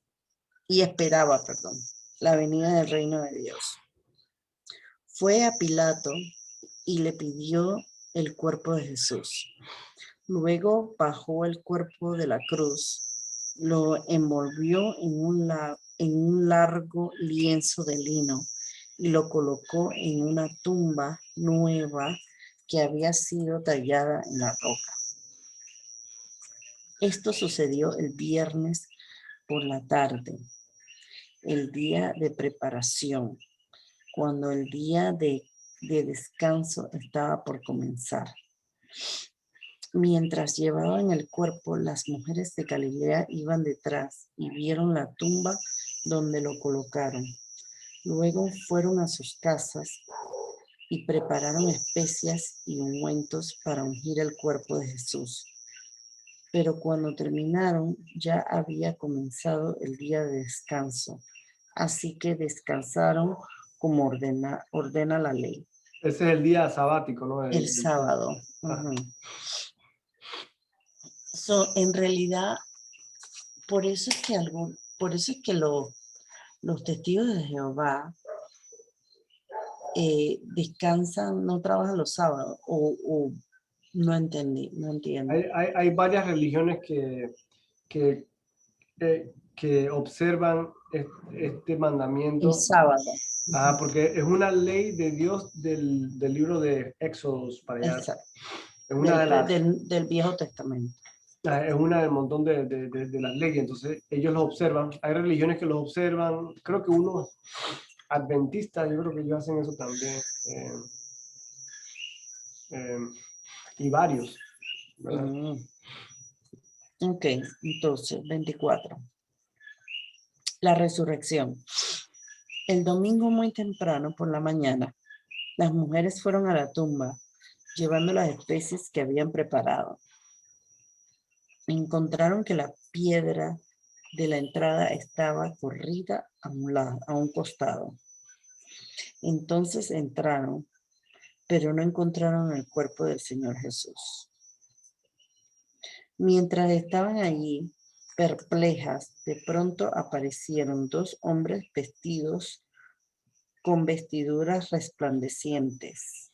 Y esperaba, perdón, la venida del reino de Dios. Fue a Pilato y le pidió el cuerpo de Jesús. Luego bajó el cuerpo de la cruz, lo envolvió en un largo lienzo de lino y lo colocó en una tumba nueva que había sido tallada en la roca. Esto sucedió el viernes por la tarde, el día de preparación, cuando el día de descanso estaba por comenzar. Mientras llevaban el cuerpo, las mujeres de Galilea iban detrás y vieron la tumba donde lo colocaron. Luego fueron a sus casas y prepararon especias y ungüentos para ungir el cuerpo de Jesús. Pero cuando terminaron, ya había comenzado el día de descanso. Así que descansaron como ordena la ley. Ese es el día sabático, ¿no? El sábado. En realidad, por eso es que los testigos de Jehová descansan, no trabajan los sábados, o no entiendo. Hay varias religiones que, que observan este mandamiento. El sábado. Porque es una ley de Dios del libro de Éxodos para allá. Exacto. Es una de las, Del Viejo Testamento. es una del montón de las leyes, entonces ellos lo observan. Hay religiones que los observan, creo que unos adventistas, yo creo que ellos hacen eso también. Y varios, ¿verdad? Ok, entonces, 24. La resurrección. El domingo muy temprano por la mañana, las mujeres fueron a la tumba, llevando las especies que habían preparado. Encontraron que la piedra de la entrada estaba corrida a un costado. Entonces entraron, pero no encontraron el cuerpo del Señor Jesús. Mientras estaban allí, perplejas, de pronto aparecieron dos hombres vestidos con vestiduras resplandecientes.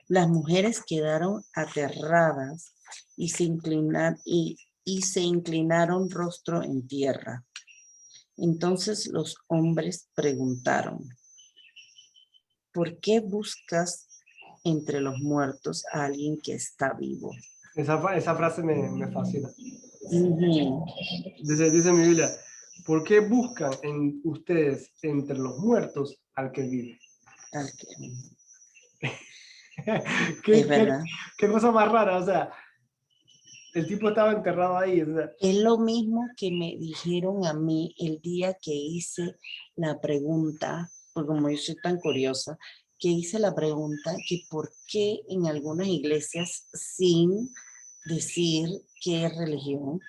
Las mujeres quedaron aterradas y se inclinaron rostro en tierra. Entonces los hombres preguntaron: ¿por qué buscas entre los muertos a alguien que está vivo? Esa frase me fascina. Uh-huh. Dice mi Biblia, ¿por qué buscan en ustedes entre los muertos al que vive? Es verdad. ¿Qué cosa más rara? O sea, el tipo estaba enterrado ahí. O sea. Es lo mismo que me dijeron a mí el día que hice la pregunta, porque como yo soy tan curiosa, que hice la pregunta que por qué en algunas iglesias, sin decir qué religión,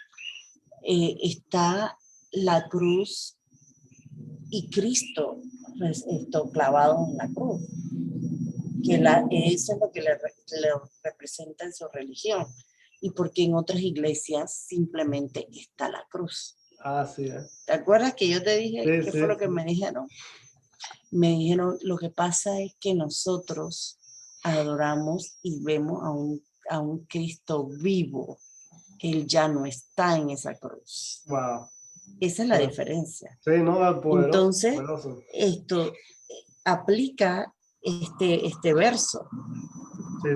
está la cruz y Cristo clavado en la cruz. Que eso es lo que le representa en su religión. Y porque en otras iglesias simplemente está la cruz. Sí. ¿Te acuerdas que yo te dije qué fue lo que me dijeron? Me dijeron, lo que pasa es que nosotros adoramos y vemos a un Cristo vivo. Él ya no está en esa cruz. Wow. Esa es la diferencia. Sí, no, poderoso, entonces, poderoso. Esto aplica este verso. Sí.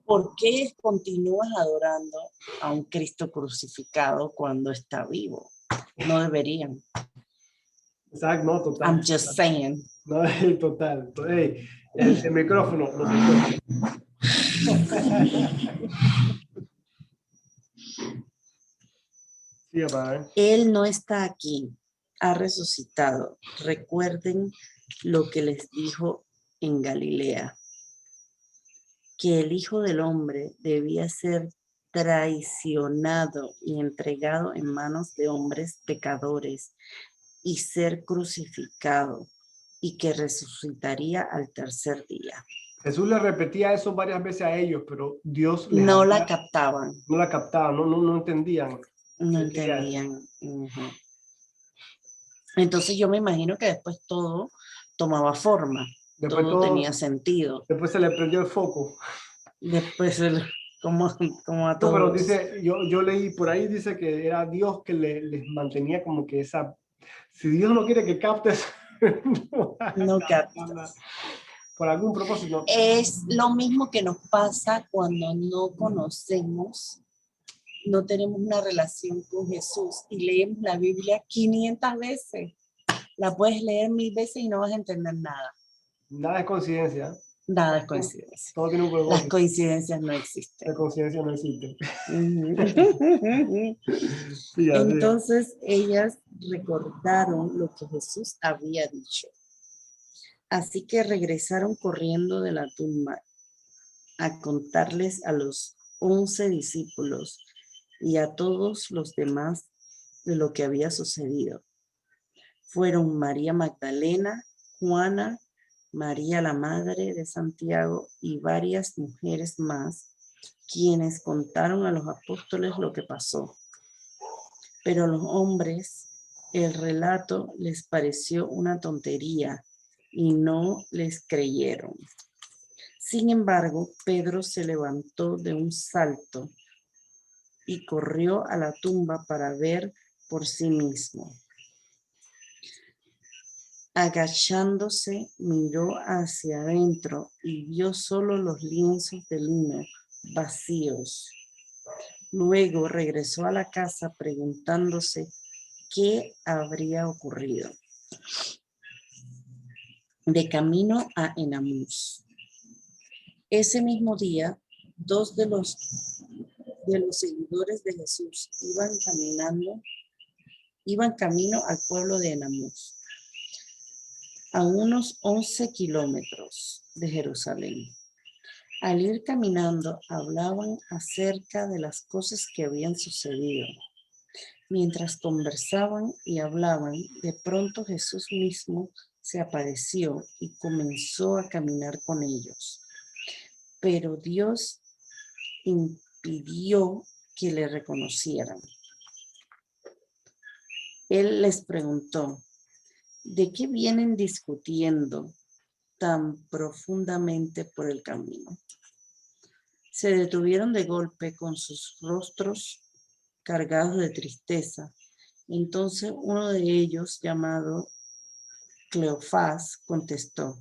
¿Por qué continúas adorando a un Cristo crucificado cuando está vivo? No deberían. Exacto, no, total. I'm just saying. No, total. Hey, el micrófono, lo siento. Sí, papá, Él no está aquí, ha resucitado. Recuerden lo que les dijo en Galilea, que el Hijo del Hombre debía ser traicionado y entregado en manos de hombres pecadores y ser crucificado, y que resucitaría al tercer día. Jesús le repetía eso varias veces a ellos, pero Dios les No la había, captaban, no la captaba, no entendían. no ¿Qué quería decir? entendían. Ujú. Entonces yo me imagino que después todo tomaba forma, Después todo todo, tenía sentido. después se le prendió el foco. Después, como, como a No, pero todos, dice, yo leí por ahí, dice que era Dios que les mantenía como que esa, si Dios no quiere que captes, no vas a no captarla. captas. Por algún propósito. Es lo mismo que nos pasa cuando no conocemos, no tenemos una relación con Jesús y leemos la Biblia 500 veces. La puedes leer 1000 veces y no vas a entender nada. Nada es coincidencia. Nada es coincidencia. Todo tiene un Las propósito. coincidencias no existen. La coincidencia no existe. Ujú. Sí, así es. Entonces ellas recordaron lo que Jesús había dicho. Así que regresaron corriendo de la tumba a contarles a los 11 discípulos y a todos los demás de lo que había sucedido. Fueron María Magdalena, Juana, María la madre de Santiago y varias mujeres más, quienes contaron a los apóstoles lo que pasó. Pero a los hombres el relato les pareció una tontería y no les creyeron. Sin embargo, Pedro se levantó de un salto y corrió a la tumba para ver por sí mismo. Agachándose, miró hacia adentro y vio solo los lienzos de lino vacíos. Luego regresó a la casa preguntándose qué habría ocurrido. De camino a Enamús. Ese mismo día, dos de los seguidores de Jesús iban camino al pueblo de Enamús, a unos 11 kilómetros de Jerusalén. Al ir caminando, hablaban acerca de las cosas que habían sucedido. Mientras conversaban y hablaban, de pronto Jesús mismo se apareció y comenzó a caminar con ellos. Pero Dios impidió que le reconocieran. Él les preguntó, ¿de qué vienen discutiendo tan profundamente por el camino? Se detuvieron de golpe con sus rostros cargados de tristeza. Entonces uno de ellos, llamado Cleofás, contestó,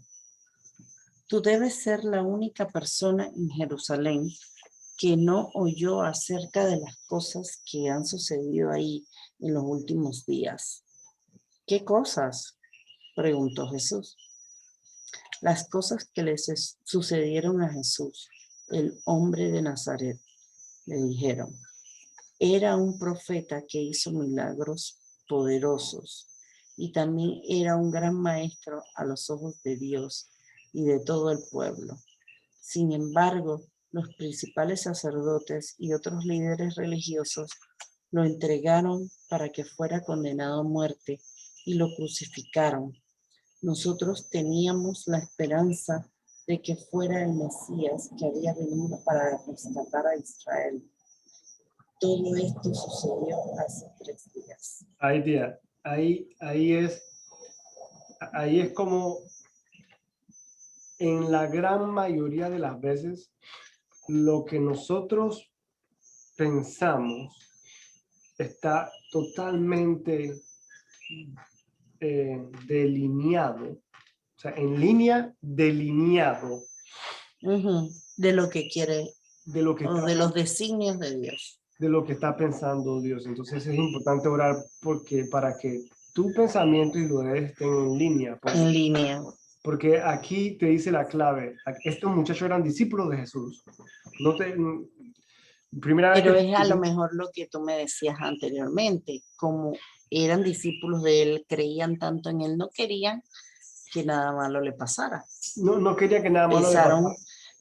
tú debes ser la única persona en Jerusalén que no oyó acerca de las cosas que han sucedido ahí en los últimos días. ¿Qué cosas?, preguntó Jesús. Las cosas que les sucedieron a Jesús, el hombre de Nazaret, le dijeron. Era un profeta que hizo milagros poderosos y también era un gran maestro a los ojos de Dios y de todo el pueblo. Sin embargo, los principales sacerdotes y otros líderes religiosos lo entregaron para que fuera condenado a muerte y lo crucificaron. Nosotros teníamos la esperanza de que fuera el Mesías que había venido para rescatar a Israel. Todo esto sucedió hace 3 días. Ahí, tía, ahí es como en la gran mayoría de las veces lo que nosotros pensamos está totalmente delineado, o sea, en línea delineado De lo que quiere de lo que o está de los designios de Dios. de lo que está pensando Dios. Entonces es importante orar porque para que tu pensamiento y lo de él estén en línea. En línea. Porque aquí te dice la clave. Estos muchachos eran discípulos de Jesús. No te, primera vez Pero que... es a lo mejor lo que tú me decías anteriormente, como eran discípulos de él, creían tanto en él, no querían que nada malo le pasara. No quería que nada malo le pasara.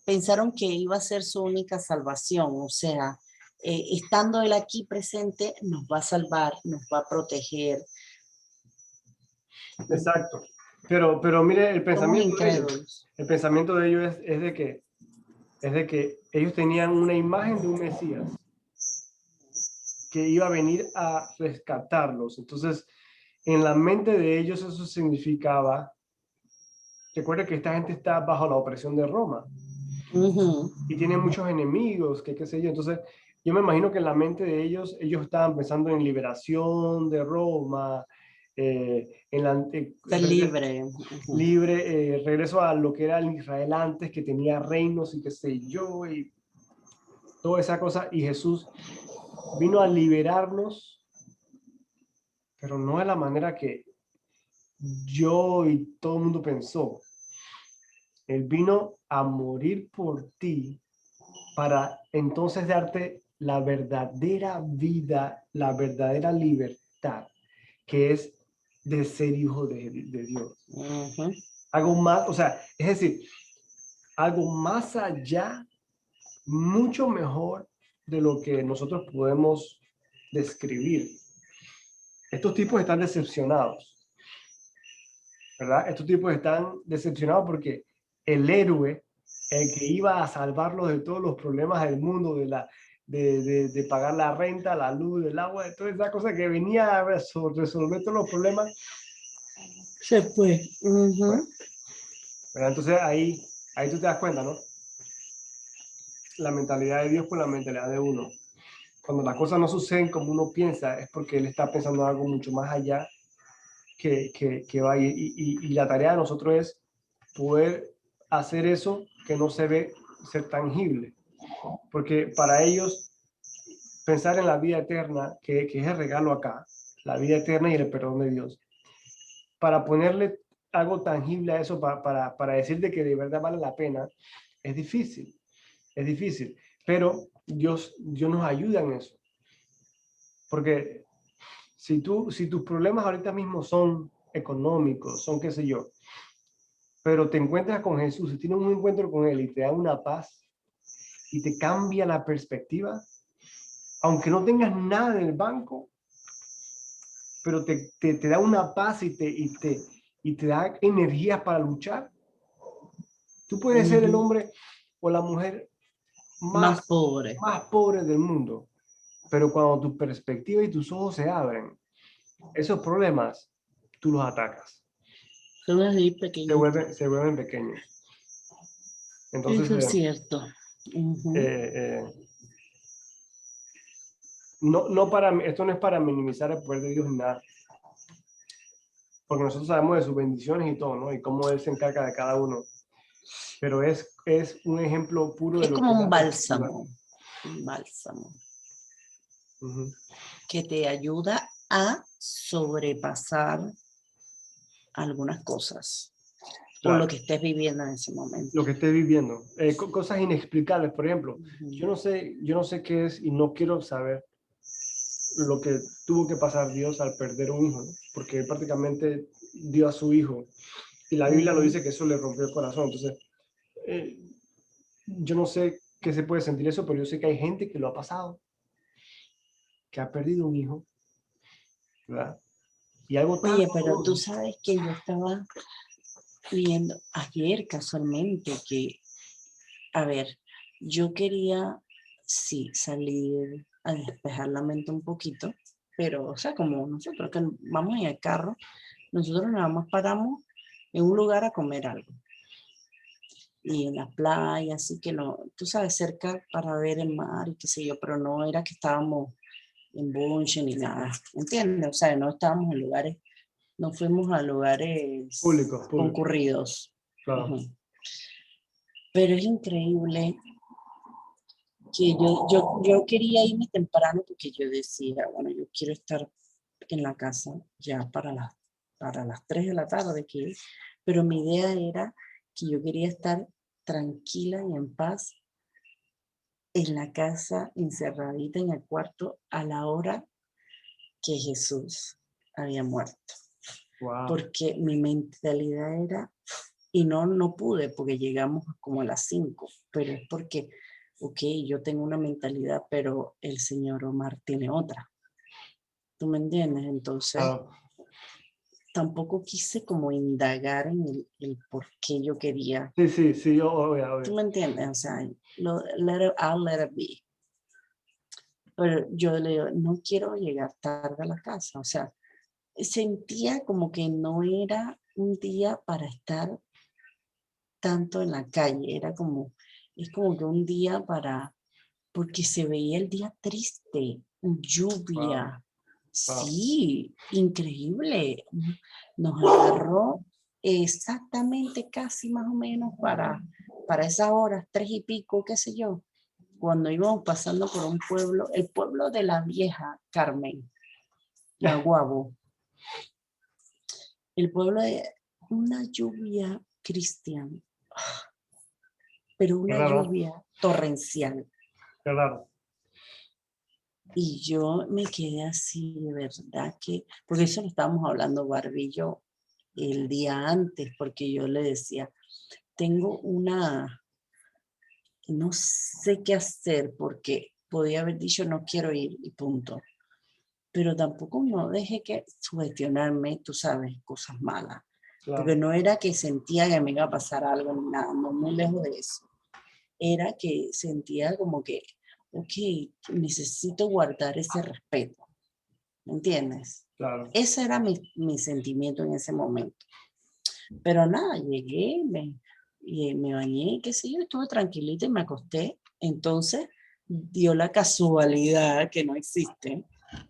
Pensaron que iba a ser su única salvación, o sea, estando él aquí presente, nos va a salvar, nos va a proteger. Exacto. Pero mire, Somos incrédulos. el pensamiento de ellos es de que ellos tenían una imagen de un Mesías que iba a venir a rescatarlos. Entonces, en la mente de ellos eso significaba, recuerda que esta gente está bajo la opresión de Roma y tiene muchos enemigos, que qué sé yo. Entonces, yo me imagino que en la mente de ellos estaban pensando en liberación de Roma, en la, Ser libre. libre, regreso a lo que era el Israel antes, que tenía reinos y qué sé yo, y toda esa cosa. Y Jesús vino a liberarnos, pero no de la manera que yo y todo el mundo pensó. Él vino a morir por ti para entonces darte la verdadera vida, la verdadera libertad, que es de ser hijo de Dios. Algo más, o sea, es decir, algo más allá, mucho mejor de lo que nosotros podemos describir. Estos tipos están decepcionados, ¿verdad? Estos tipos están decepcionados porque el héroe, el que iba a salvarlos de todos los problemas del mundo, de pagar la renta, la luz, el agua, de toda esa cosa que venía a resolver todos los problemas, se fue. Bueno, ¿verdad? Entonces ahí tú te das cuenta, ¿no? La mentalidad de Dios con la mentalidad de uno. Cuando las cosas no suceden como uno piensa, es porque Él está pensando en algo mucho más allá que va. Y la tarea de nosotros es poder hacer eso que no se ve ser tangible. Porque para ellos, pensar en la vida eterna, que es el regalo acá, la vida eterna y el perdón de Dios, para ponerle algo tangible a eso, para decirte que de verdad vale la pena, es difícil. Es difícil. Pero Dios nos ayuda en eso. Porque si tus problemas ahorita mismo son económicos, son qué sé yo, pero te encuentras con Jesús y tienes un encuentro con Él y te da una paz y te cambia la perspectiva, aunque no tengas nada en el banco, pero te da una paz y te da energía para luchar. Tú puedes ser el hombre o la mujer Más pobre. más pobre del mundo, pero cuando tu perspectiva y tus ojos se abren, esos problemas tú los atacas. Son así pequeños. Se vuelven pequeños. Entonces, eso es cierto. esto no es para minimizar el poder de Dios ni nada, porque nosotros sabemos de sus bendiciones y todo, ¿no? Y cómo Él se encarga de cada uno. Pero es un ejemplo puro de Es lo como que es un la perspectiva. bálsamo. Un bálsamo. Que te ayuda a sobrepasar algunas cosas. Claro. O lo que estés viviendo en ese momento. Lo que estés viviendo. Cosas inexplicables, por ejemplo. Yo no sé qué es y no quiero saber lo que tuvo que pasar Dios al perder un hijo, ¿no? Porque él prácticamente dio a su hijo. Y la Biblia lo dice que eso le rompió el corazón. Entonces, yo no sé qué se puede sentir eso, pero yo sé que hay gente que lo ha pasado, que ha perdido un hijo, ¿verdad? Y algo tan... Oye, pero tú sabes que yo estaba viendo ayer casualmente que, a ver, yo quería, sí, salir a despejar la mente un poquito, pero, o sea, como nosotros que vamos en el carro, nosotros nada más paramos en un lugar a comer algo. Y en la playa, así que no, tú sabes, cerca para ver el mar y qué sé yo, pero no era que estábamos en bunche ni nada, ¿entiendes? O sea, no estábamos en lugares, no fuimos a lugares Público. concurridos. Claro. Pero es increíble que yo quería irme temprano porque yo decía, bueno, yo quiero estar en la casa ya para las 3 de la tarde, pero mi idea era que yo quería estar tranquila y en paz en la casa, encerradita en el cuarto a la hora que Jesús había muerto. Wow. Porque mi mentalidad era, y no pude porque llegamos como a las 5, pero es porque, ok, yo tengo una mentalidad, pero el señor Omar tiene otra. ¿Tú me entiendes? Entonces, Claro. tampoco quise como indagar en el por qué yo quería. Sí, obvio. ¿Tú me entiendes? O sea, I'll let it be. Pero yo le digo, no quiero llegar tarde a la casa. O sea, sentía como que no era un día para estar tanto en la calle. Es como que un día porque se veía el día triste, Wow. lluvia. Wow. Sí, increíble. Nos agarró exactamente casi más o menos para esas horas, 3 y pico, qué sé yo, cuando íbamos pasando por un pueblo, el pueblo de la vieja Carmen, Naguabo, el pueblo de una lluvia, Cristian, pero Qué una raro. lluvia torrencial. Qué raro. Y yo me quedé así, de verdad que, porque eso lo estábamos hablando Barbie y yo el día antes, porque yo le decía, tengo no sé qué hacer, porque podía haber dicho no quiero ir y punto. Pero tampoco no dejé que sugestionarme, tú sabes, cosas malas. Porque Claro. no era que sentía que me iba a pasar algo ni nada, no muy lejos de eso. Era que sentía como que, ok, necesito guardar ese respeto. ¿Me entiendes? Claro. Ese era mi sentimiento en ese momento. Pero nada, llegué, me bañé, qué sé yo, estuve tranquilita y me acosté. Entonces dio la casualidad que no existe,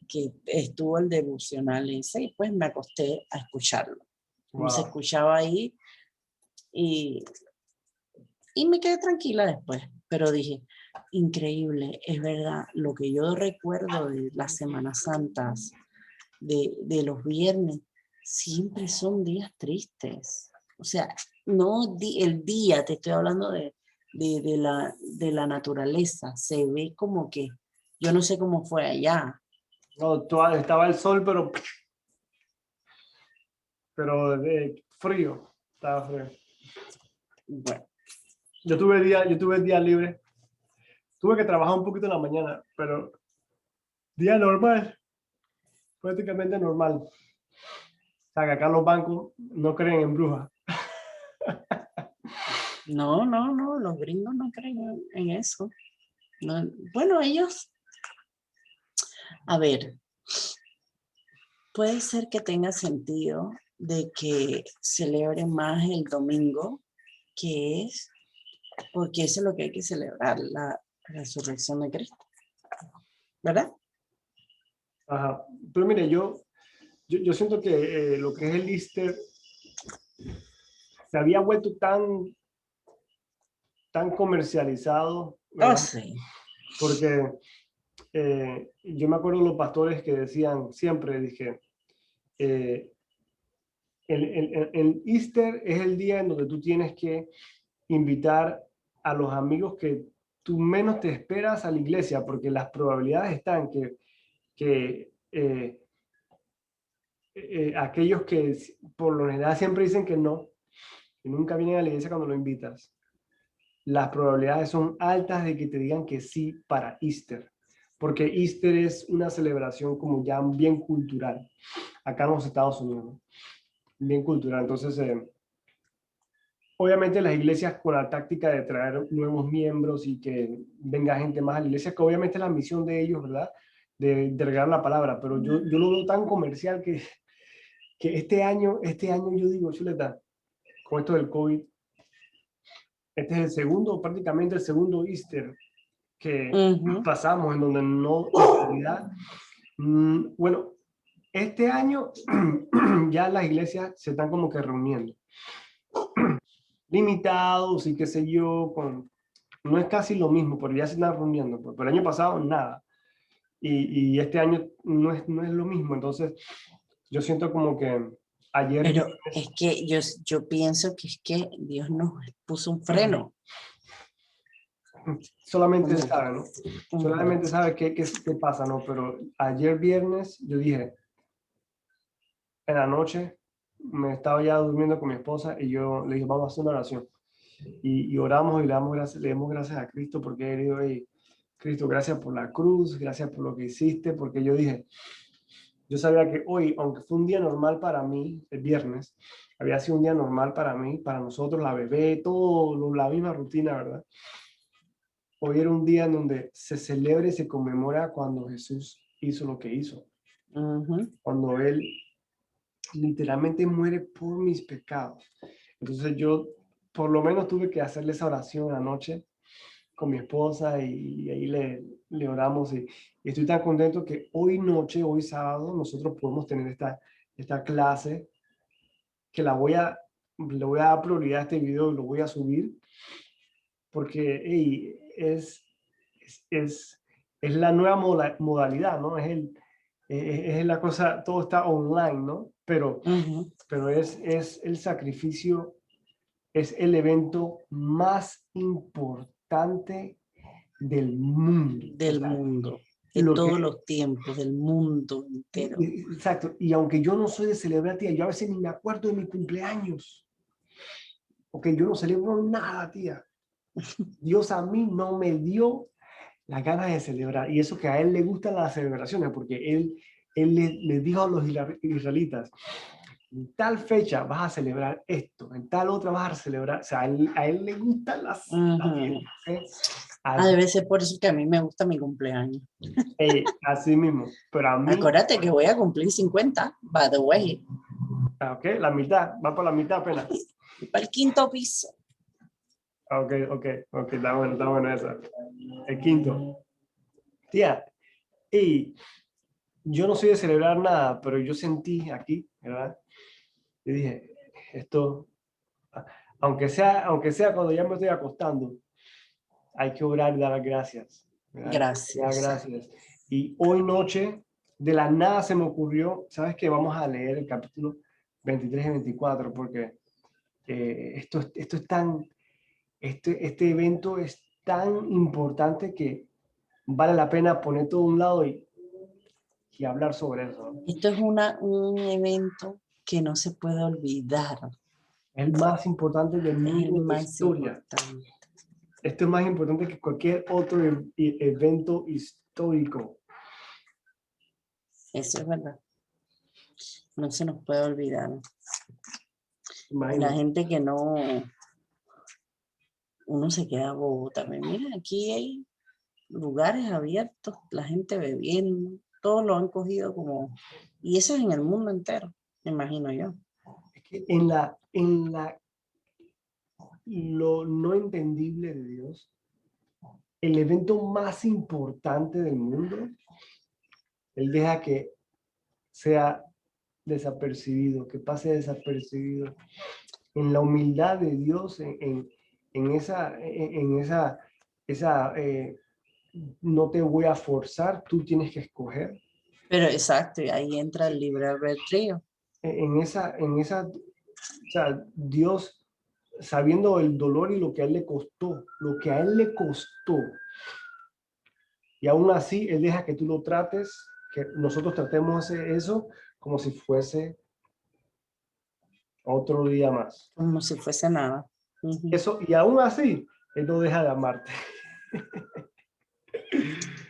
que estuvo el devocional ese y pues me acosté a escucharlo. Y se Wow. escuchaba ahí y, y me quedé tranquila después. Pero dije, increíble, es verdad, lo que yo recuerdo de las Semanas Santas, de los viernes, siempre son días tristes. O sea, no el día, te estoy hablando de la naturaleza, se ve como que, yo no sé cómo fue allá. No, estaba el sol, pero frío. Estaba frío. Bueno, Yo tuve día libre. Tuve que trabajar un poquito en la mañana, pero día normal, prácticamente normal. O sea, que acá los bancos no creen en brujas. no, los gringos no creen en eso. No, bueno, ellos, a ver, puede ser que tenga sentido de que celebren más el domingo, que es, porque eso es lo que hay que celebrar, la resurrección de Cristo, ¿verdad? Ajá. Pero mire, yo siento que lo que es el Easter se había vuelto tan comercializado, Oh, ¿verdad? sí. Porque yo me acuerdo de los pastores que decían siempre, dije, eh, el Easter es el día en donde tú tienes que invitar a los amigos que tú menos te esperas a la iglesia, porque las probabilidades están que aquellos que por lo general siempre dicen que no, y nunca vienen a la iglesia cuando lo invitas, las probabilidades son altas de que te digan que sí para Easter, porque Easter es una celebración como ya bien cultural, acá en los Estados Unidos, ¿no? Bien cultural. Entonces, obviamente las iglesias con la táctica de traer nuevos miembros y que venga gente más a la iglesia, que obviamente es la misión de ellos, ¿verdad? De regar la palabra, pero yo lo veo tan comercial que este año yo digo, chuleta, con esto del COVID, este es prácticamente el segundo Easter que Ujú. pasamos en donde no, en realidad, bueno, este año ya las iglesias se están como que reuniendo, limitados y qué sé yo, con no es casi lo mismo, porque ya se están reuniendo, pero el año pasado nada. Y este año no es lo mismo. Entonces, yo siento como que ayer Pero es que yo pienso que es que Dios nos puso un freno. solamente él Como- sabe, ¿no? Solamente sabe qué pasa, ¿no? Pero ayer viernes yo dije, en la noche me estaba ya durmiendo con mi esposa y yo le dije, vamos a hacer una oración. Y oramos y le damos gracias a Cristo porque él dijo, hey, Cristo, gracias por la cruz, gracias por lo que hiciste, porque yo dije, yo sabía que hoy, aunque fue un día normal para mí, el viernes, había sido un día normal para mí, para nosotros, la bebé, todo, la misma rutina, ¿verdad? Hoy era un día en donde se celebra y se conmemora cuando Jesús hizo lo que hizo. Cuando Él literalmente muere por mis pecados. Entonces yo por lo menos tuve que hacerle esa oración anoche con mi esposa y ahí le oramos y estoy tan contento que hoy noche, hoy sábado, nosotros podemos tener esta clase que le voy a dar prioridad a este video y lo voy a subir porque hey, es la nueva modalidad, ¿no? Es la cosa, todo está online, ¿no? Pero es el sacrificio, es el evento más importante del mundo. O Del sea, mundo, de lo todos que, los tiempos, del mundo entero. exacto. Y aunque yo no soy de celebrar, tía, yo a veces ni me acuerdo de mi cumpleaños. Ok, yo no celebro nada, tía. Dios a mí no me dio las ganas de celebrar. Y eso que a él le gustan las celebraciones, porque él le dijo a los israelitas, en tal fecha vas a celebrar esto, en tal otra vas a celebrar, o sea, a él le gustan las fiestas, ¿okay? Debe ser por eso que a mí me gusta mi cumpleaños. Así mismo, pero a mí, Acuérdate que voy a cumplir 50, by the way. ok, la mitad, va por la mitad apenas. Y para el quinto piso. Ok, está bueno eso. El quinto. Tía, y yo no soy de celebrar nada, pero yo sentí aquí, ¿verdad? Y dije, esto, aunque sea cuando ya me estoy acostando, hay que orar y dar gracias. ¿Verdad? Dar Gracias. gracias. Y hoy noche, de la nada se me ocurrió, ¿sabes qué? Vamos a leer el capítulo 23 y 24, porque esto es tan, este evento es tan importante que vale la pena poner todo a un lado y hablar sobre eso, ¿no? Esto es un evento que no se puede olvidar. Es el más importante del Es el mundo de la más historia. importante. Esto es más importante que cualquier otro evento histórico. Eso es verdad. No se nos puede olvidar. Y la Imagínate. gente que no, uno se queda bobo también. Mira, aquí hay lugares abiertos, la gente bebiendo, todos lo han cogido como, y eso es en el mundo entero, me imagino yo. Es que lo no entendible de Dios, el evento más importante del mundo, Él deja que sea desapercibido, que pase desapercibido. En la humildad de Dios, esa no te voy a forzar, tú tienes que escoger. Pero exacto, y ahí entra el libre albedrío. O sea, Dios, sabiendo el dolor y lo que a él le costó, y aún así Él deja que tú lo trates, que nosotros tratemos eso como si fuese otro día más. Como si fuese nada. Eso, y aún así, Él no deja de amarte.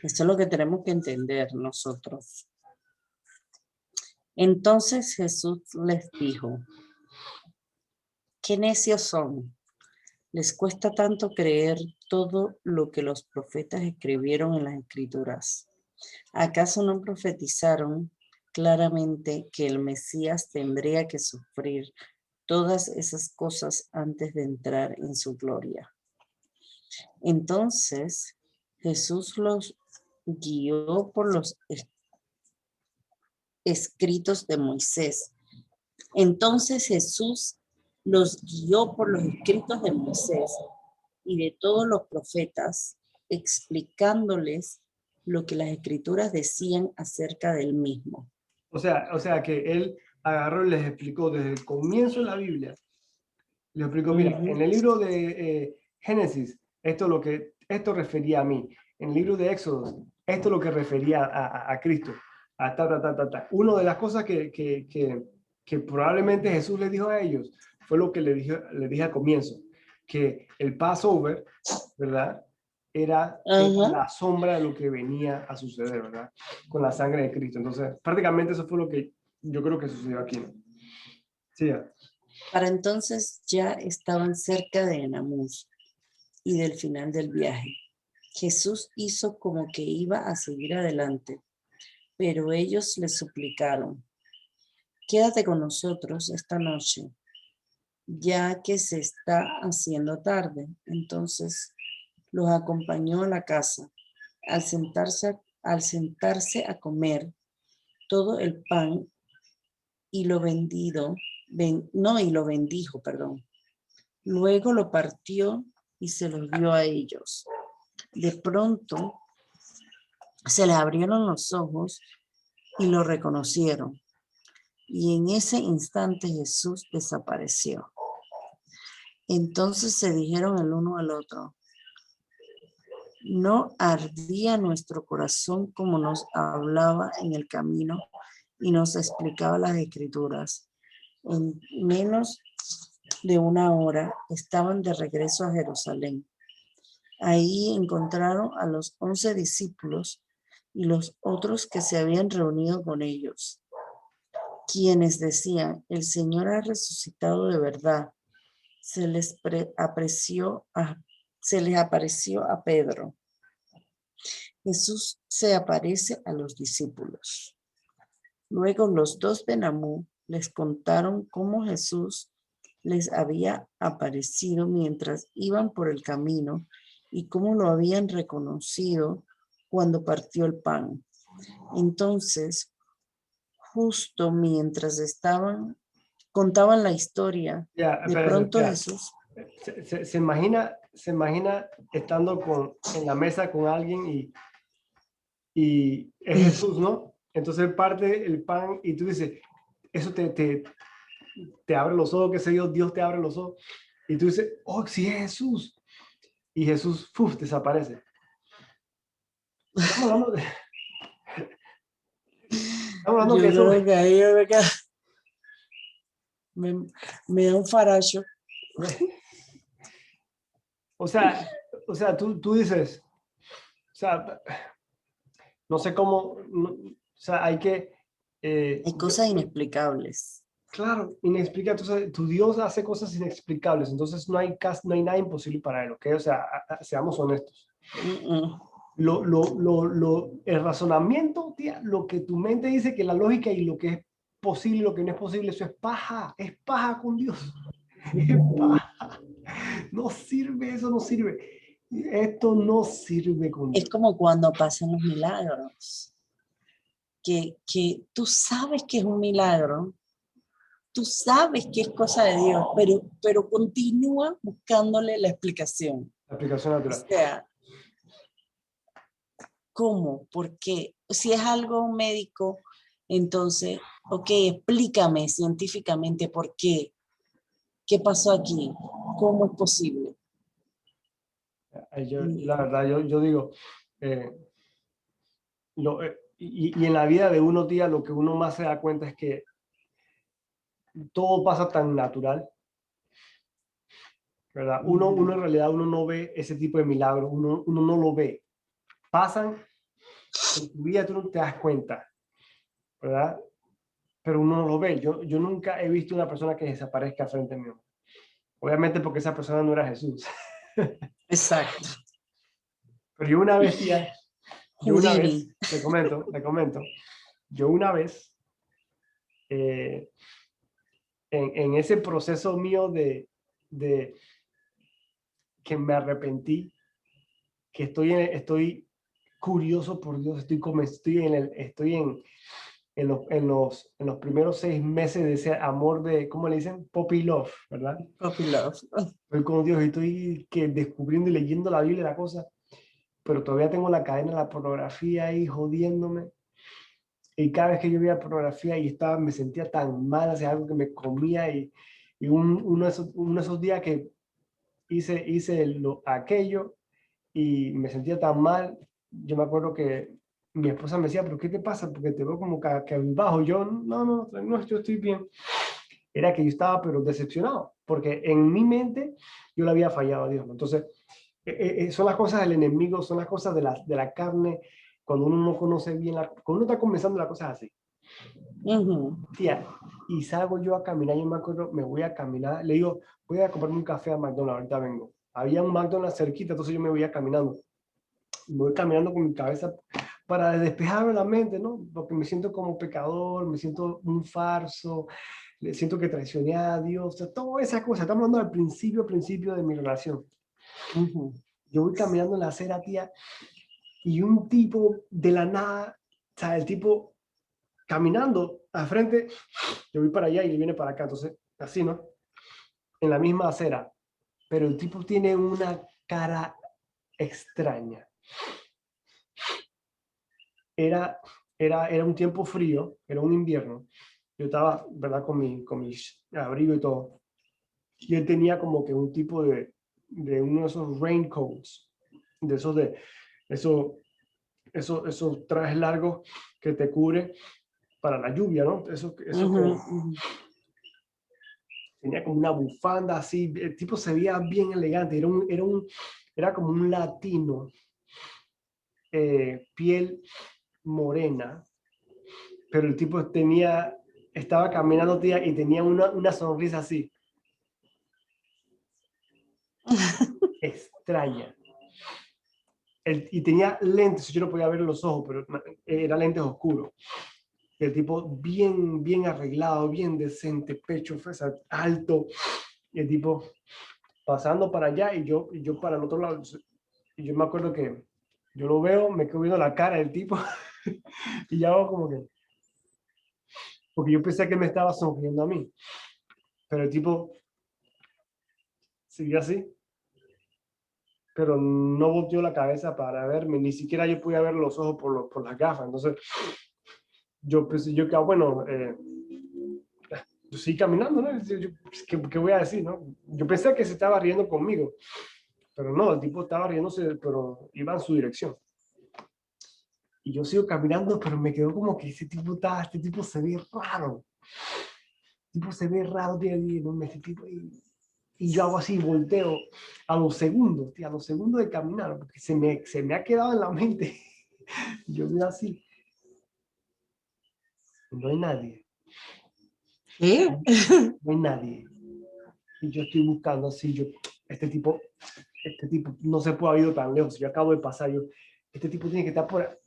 Eso es lo que tenemos que entender nosotros. Entonces Jesús les dijo, qué necios son. Les cuesta tanto creer todo lo que los profetas escribieron en las escrituras. ¿Acaso no profetizaron claramente que el Mesías tendría que sufrir todas esas cosas antes de entrar en su gloria? Entonces Jesús los guió por los escritos de Moisés. Entonces Jesús los guió por los escritos de Moisés y de todos los profetas, explicándoles lo que las escrituras decían acerca del mismo. O sea que él agarró y les explicó desde el comienzo de la Biblia. Les explicó, mira, en el libro de Génesis, esto refería a mí. En el libro de Éxodo, esto es lo que refería a Cristo. A Una de las cosas que probablemente Jesús les dijo a ellos fue lo que le dije al comienzo, que el Passover, ¿verdad? Era la sombra de lo que venía a suceder, ¿verdad? Con la sangre de Cristo. Entonces, prácticamente eso fue lo que yo creo que sucedió aquí, ¿no? Sí, ya. Para entonces ya estaban cerca de Emmaús y del final del viaje. Jesús hizo como que iba a seguir adelante, pero ellos le suplicaron: quédate con nosotros esta noche, ya que se está haciendo tarde. Entonces los acompañó a la casa. Al sentarse a comer, todo el pan y lo bendijo, perdón. Luego lo partió y se los dio a ellos. De pronto se les abrieron los ojos y lo reconocieron. Y en ese instante Jesús desapareció. Entonces se dijeron el uno al otro: ¿no ardía nuestro corazón como nos hablaba en el camino y nos explicaba las escrituras? En menos de una hora estaban de regreso a Jerusalén. Ahí encontraron a los 11 discípulos y los otros que se habían reunido con ellos, quienes decían: el Señor ha resucitado de verdad. Se les apareció a Pedro. Jesús se aparece a los discípulos. Luego los dos de Emmaús les contaron cómo Jesús les había aparecido mientras iban por el camino y cómo lo habían reconocido cuando partió el pan. Entonces, justo mientras contaban la historia, Ya, de espérate, pronto espera. Jesús, Se imagina estando en la mesa con alguien y es Jesús, ¿no? Entonces parte el pan y tú dices, eso te abre los ojos, qué sé yo, Dios te abre los ojos. Y tú dices, oh, sí es Jesús. Y Jesús, desaparece. Estamos hablando de, estamos hablando yo que eso... creo que ahí me da un faracho. O sea, tú dices, o sea, no sé cómo, o sea, hay que... Hay cosas inexplicables. Claro, inexplicable. Entonces, tu Dios hace cosas inexplicables, entonces no hay nada imposible para él, ¿ok? O sea, seamos honestos. El razonamiento, tía, lo que tu mente dice que la lógica y lo que es posible y lo que no es posible, eso es paja con Dios. Es paja. No sirve, eso no sirve. Esto no sirve con Es Dios. como cuando pasan los milagros, que tú sabes que es un milagro, tú sabes que es cosa de Dios, pero continúa buscándole la explicación. La aplicación O natural. sea, ¿cómo? ¿Por qué? Si es algo médico, entonces, ok, explícame científicamente por qué. ¿Qué pasó aquí? ¿Cómo es posible? La verdad, yo digo, eh, y en la vida de uno, tía, lo que uno más se da cuenta es que todo pasa tan natural, ¿verdad? Uno en realidad uno no ve ese tipo de milagros, uno no lo ve. Pasan en tu vida, tú no te das cuenta, ¿verdad? Pero uno no lo ve. Yo nunca he visto una persona que desaparezca frente mío. Obviamente porque esa persona no era Jesús. Exacto. Pero yo una vez, tía, Houdini. te comento, yo una vez, eh, en ese proceso mío de que me arrepentí, que estoy curioso por Dios, estoy en los primeros 6 meses de ese amor de, ¿cómo le dicen? Puppy love, ¿verdad? Puppy love. Estoy con Dios y estoy que descubriendo y leyendo la Biblia y la cosa, pero todavía tengo la cadena de la pornografía ahí jodiéndome. Y cada vez que yo veía pornografía y estaba, me sentía tan mal, hacía algo que me comía y uno de esos días que hice aquello y me sentía tan mal, yo me acuerdo que mi esposa me decía, pero ¿qué te pasa? Porque te veo como que bajo. Yo, no, yo estoy bien. Era que yo estaba pero decepcionado, porque en mi mente yo le había fallado a Dios, ¿no? Entonces, son las cosas del enemigo, son las cosas de la carne, cuando uno no conoce bien, cuando uno está comenzando las cosas así. Tía, y salgo yo a caminar, yo me acuerdo, me voy a caminar, le digo, voy a comprarme un café a McDonald's, ahorita vengo. Había un McDonald's cerquita, entonces yo me voy a caminando. Me voy caminando con mi cabeza para despejarme la mente, ¿no? Porque me siento como pecador, me siento un farso, siento que traicioné a Dios, o sea, todas esas cosas. Estamos hablando al principio de mi relación. Yo voy caminando en la acera, tía, y un tipo de la nada, o sea, el tipo caminando al frente, yo voy para allá y él viene para acá, entonces, así, ¿no? En la misma acera, pero el tipo tiene una cara extraña. Era un tiempo frío, era un invierno. Yo estaba, ¿verdad? Con mi abrigo y todo. Y él tenía como que un tipo de uno de esos raincoats, de esos trajes largos que te cubre para la lluvia, ¿no? Tenía como una bufanda así, el tipo se veía bien elegante, era como un latino, piel morena, pero el tipo estaba caminando, tía, y tenía una sonrisa así, extraña. Y tenía lentes, yo no podía ver los ojos, pero era lentes oscuros. El tipo bien arreglado, bien decente, pecho alto, y el tipo pasando para allá y yo para el otro lado. Y yo me acuerdo que yo lo veo, me quedo viendo la cara del tipo y ya hago como que, porque yo pensé que me estaba sonriendo a mí, pero el tipo siguió así, pero no volteó la cabeza para verme, ni siquiera yo podía ver los ojos por las gafas. Entonces yo pensé, bueno, yo seguí caminando, ¿no? ¿Qué voy a decir, no? Yo pensé que se estaba riendo conmigo, pero no, el tipo estaba riéndose, pero iba en su dirección. Y yo sigo caminando, pero me quedó como que este tipo se ve raro. Este tipo se ve raro, tío, y yo hago así, volteo a los segundos, tío, a los segundos de caminar, porque se me ha quedado en la mente. Yo veo así, no hay nadie, ¿Qué? no hay nadie. Y yo estoy buscando así, este tipo no se puede haber ido tan lejos. Yo acabo de pasar, este tipo tiene que estar por...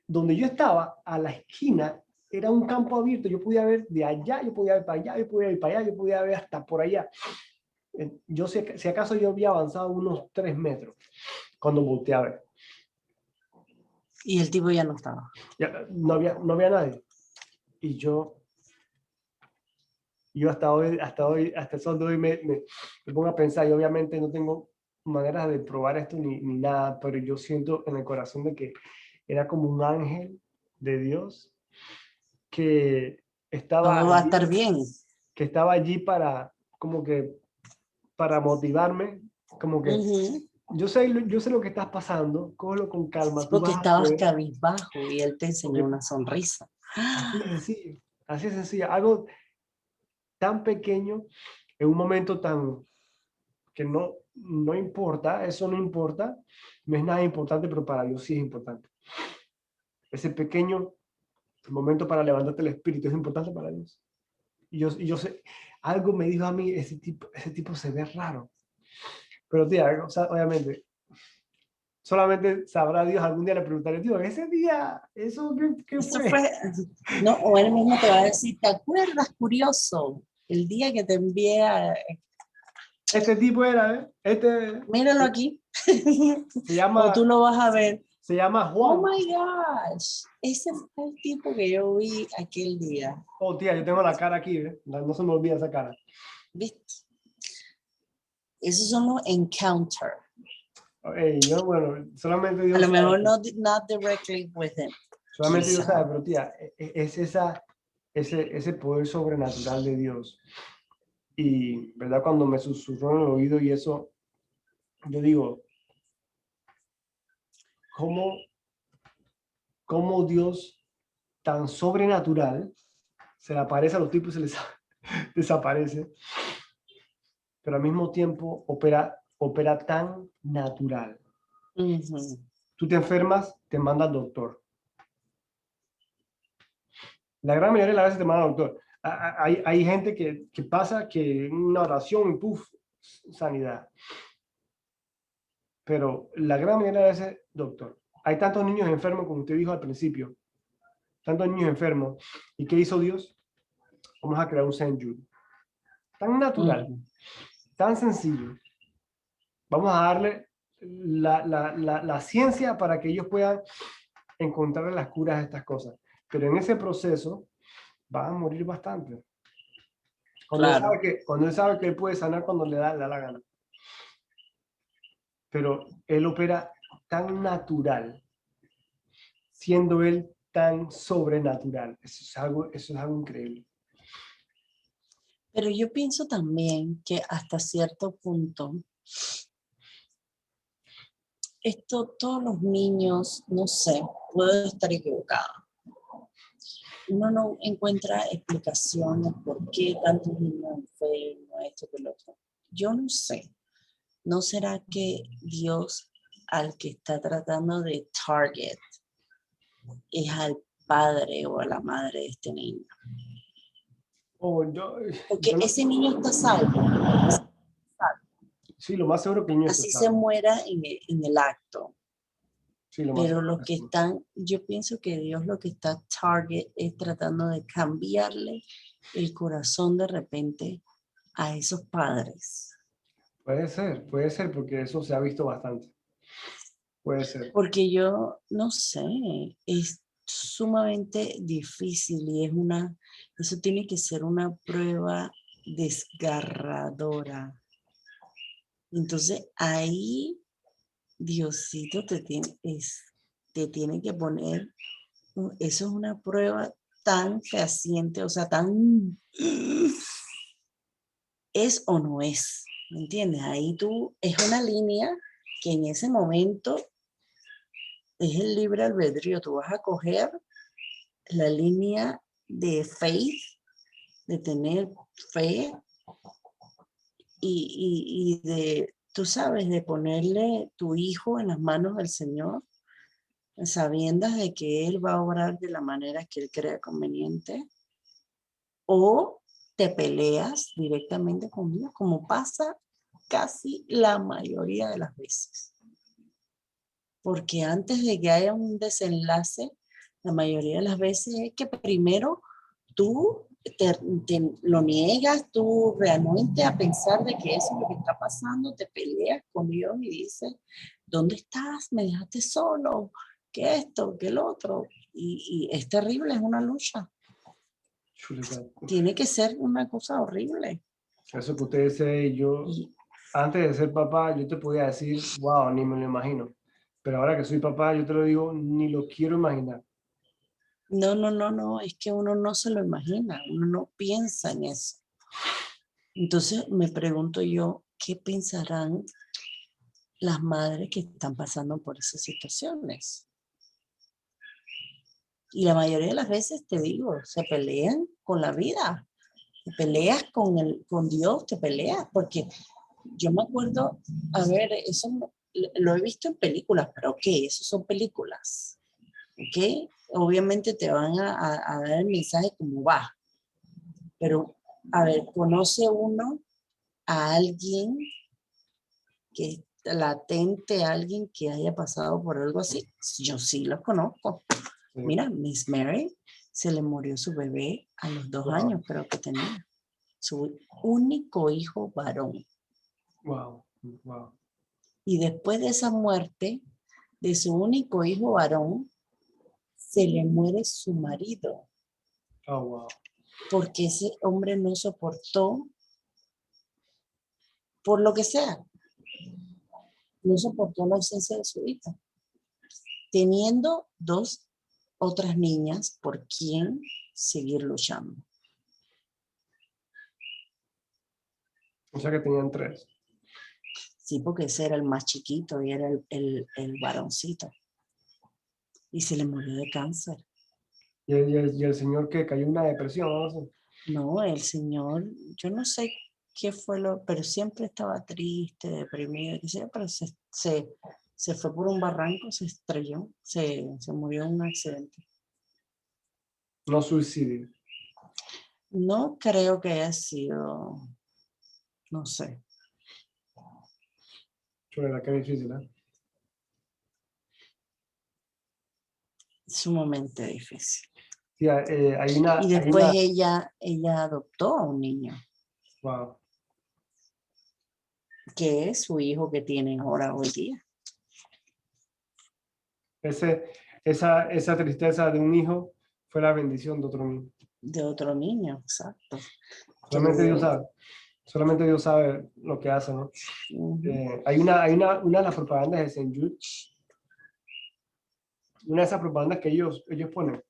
donde yo estaba, a la esquina, era un campo abierto. Yo podía ver de allá, yo podía ver para allá, yo podía ir para allá, yo podía ver hasta por allá. Yo si acaso yo había avanzado unos 3 metros cuando volteé a ver. Y el tipo ya no estaba. Ya, no había nadie. Y yo hasta el sol de hoy me pongo a pensar, y obviamente no tengo maneras de probar esto ni nada, pero yo siento en el corazón de que era como un ángel de Dios que estaba Todo va a estar allí, bien. que estaba allí como que, para motivarme, como que yo sé lo que estás pasando, cógelo con calma, tú Porque vas a estabas poder, cabizbajo y él te enseñó porque una sonrisa. así es sencillo, algo tan pequeño en un momento tan que no importa, eso no importa, no es nada importante, pero para Dios sí es importante. Ese pequeño momento para levantarte el espíritu es importante para Dios. Y yo sé, algo me dijo a mí, ese tipo se ve raro. Pero tía, o sea, obviamente, solamente sabrá Dios, algún día le preguntaré, Dios, ese día, ¿eso qué Eso fue? fue, no, o él mismo te va a decir, ¿te acuerdas, curioso? El día que te envié a... Este tipo era, ¿eh? Míralo aquí. Se O tú llama, lo vas a ver. Se llama Oh Juan. my gosh. Ese fue el tipo que yo vi aquel día. Oh, tía, yo tengo la cara aquí, ¿eh? No se me olvida esa cara. ¿Viste? Esos son los encounter. Yo, bueno, solamente A Dios lo mejor sabe. not directly with him. Solamente Dios Quizá. sabe, pero tía, es ese poder sobrenatural de Dios. Y, ¿verdad? Cuando me susurró en el oído y eso, yo digo, ¿cómo Dios tan sobrenatural se le aparece a los tipos y se les desaparece, pero al mismo tiempo opera tan natural? Ujú. Tú te enfermas, te manda al doctor. La gran mayoría de las veces te manda al doctor. Hay gente que pasa que una oración, puf, sanidad. Pero la gran mayoría de veces, doctor. Hay tantos niños enfermos, como usted dijo al principio, tantos niños enfermos. ¿Y qué hizo Dios? Vamos a crear un Saint Jude. Tan natural, Ujú. tan sencillo. Vamos a darle la ciencia para que ellos puedan encontrar las curas de estas cosas. Pero en ese proceso van a morir bastante. Claro. Cuando él sabe que él puede sanar cuando le da la gana. Pero él opera tan natural, siendo él tan sobrenatural. Eso es algo increíble. Pero yo pienso también que hasta cierto punto, todos los niños, no sé, puedo estar equivocada. Uno no encuentra explicaciones por qué tantos niños enfermos, esto que lo otro. Yo no sé. ¿No será que Dios al que está tratando de target es al padre o a la madre de este niño? Oh, Porque no- ese niño está salvo. sí, lo más seguro que el niño está Así se salvo. muera en el acto. Sí, lo más Pero seguro los que que sí. están, yo pienso que Dios lo que está target es tratando de cambiarle el corazón de repente a esos padres. Puede ser, porque eso se ha visto bastante. Puede ser. Porque yo no sé, es sumamente difícil y eso tiene que ser una prueba desgarradora. Entonces ahí Diosito te tiene que poner, eso es una prueba tan fehaciente, o sea, tan es o no es, ¿me entiendes? Ahí es una línea que en ese momento es el libre albedrío, tú vas a coger la línea de faith, de tener fe tú sabes, de ponerle tu hijo en las manos del Señor, sabiendas de que Él va a obrar de la manera que Él crea conveniente, o te peleas directamente con Dios, como pasa casi la mayoría de las veces. Porque antes de que haya un desenlace, la mayoría de las veces es que primero tú lo niegas, tú realmente a pensar de que eso es lo que está pasando, te peleas con Dios y dices, ¿dónde estás? Me dejaste solo, que esto, que el otro. Y es terrible, es una lucha. Chuleta. Tiene que ser una cosa horrible. Eso que usted dice, yo, Y antes de ser papá, yo te podía decir, wow, ni me lo imagino. Pero ahora que soy papá, yo te lo digo, ni lo quiero imaginar. no, es que uno no se lo imagina, uno no piensa en eso. Entonces me pregunto yo, ¿qué pensarán las madres que están pasando por esas situaciones? Y la mayoría de las veces, te digo, se pelean con la vida, te peleas con Dios, te peleas, porque yo me acuerdo, a ver, lo he visto en películas, pero ok, eso son películas, ok, obviamente te van a dar el mensaje como va, pero a ver, ¿conoce uno a alguien que latente, alguien que haya pasado por algo así? Yo sí lo conozco. Sí. Mira, Miss Mary se le murió su bebé a los 2 años, creo que tenía. Su único hijo varón. Wow, wow. Y después de esa muerte, de su único hijo varón, se le muere su marido, Oh, wow. porque ese hombre no soportó, por lo que sea, no soportó la ausencia de su hija, teniendo dos otras niñas por quien seguir luchando. O sea que tenían 3. Sí, porque ese era el más chiquito y era el varoncito. Y se le murió de cáncer. Y el señor que cayó en una depresión, no sé. No, el señor, yo no sé qué fue pero siempre estaba triste, deprimido, qué sé yo, pero se fue por un barranco, se estrelló, se murió en un accidente. No suicidio. No creo que haya sido, no sé, Chulera, qué difícil, ¿eh? sumamente difícil. Sí, hay Y una, después ella adoptó a un niño, wow. que es su hijo que tiene ahora hoy día. Esa tristeza de un hijo fue la bendición de otro niño. De otro niño, exacto. Que Solamente Dios sabe. Solamente Dios sabe lo que hace, ¿no? Una de las propagandas de Saint Jude, una de esas propagandas que ellos ponen,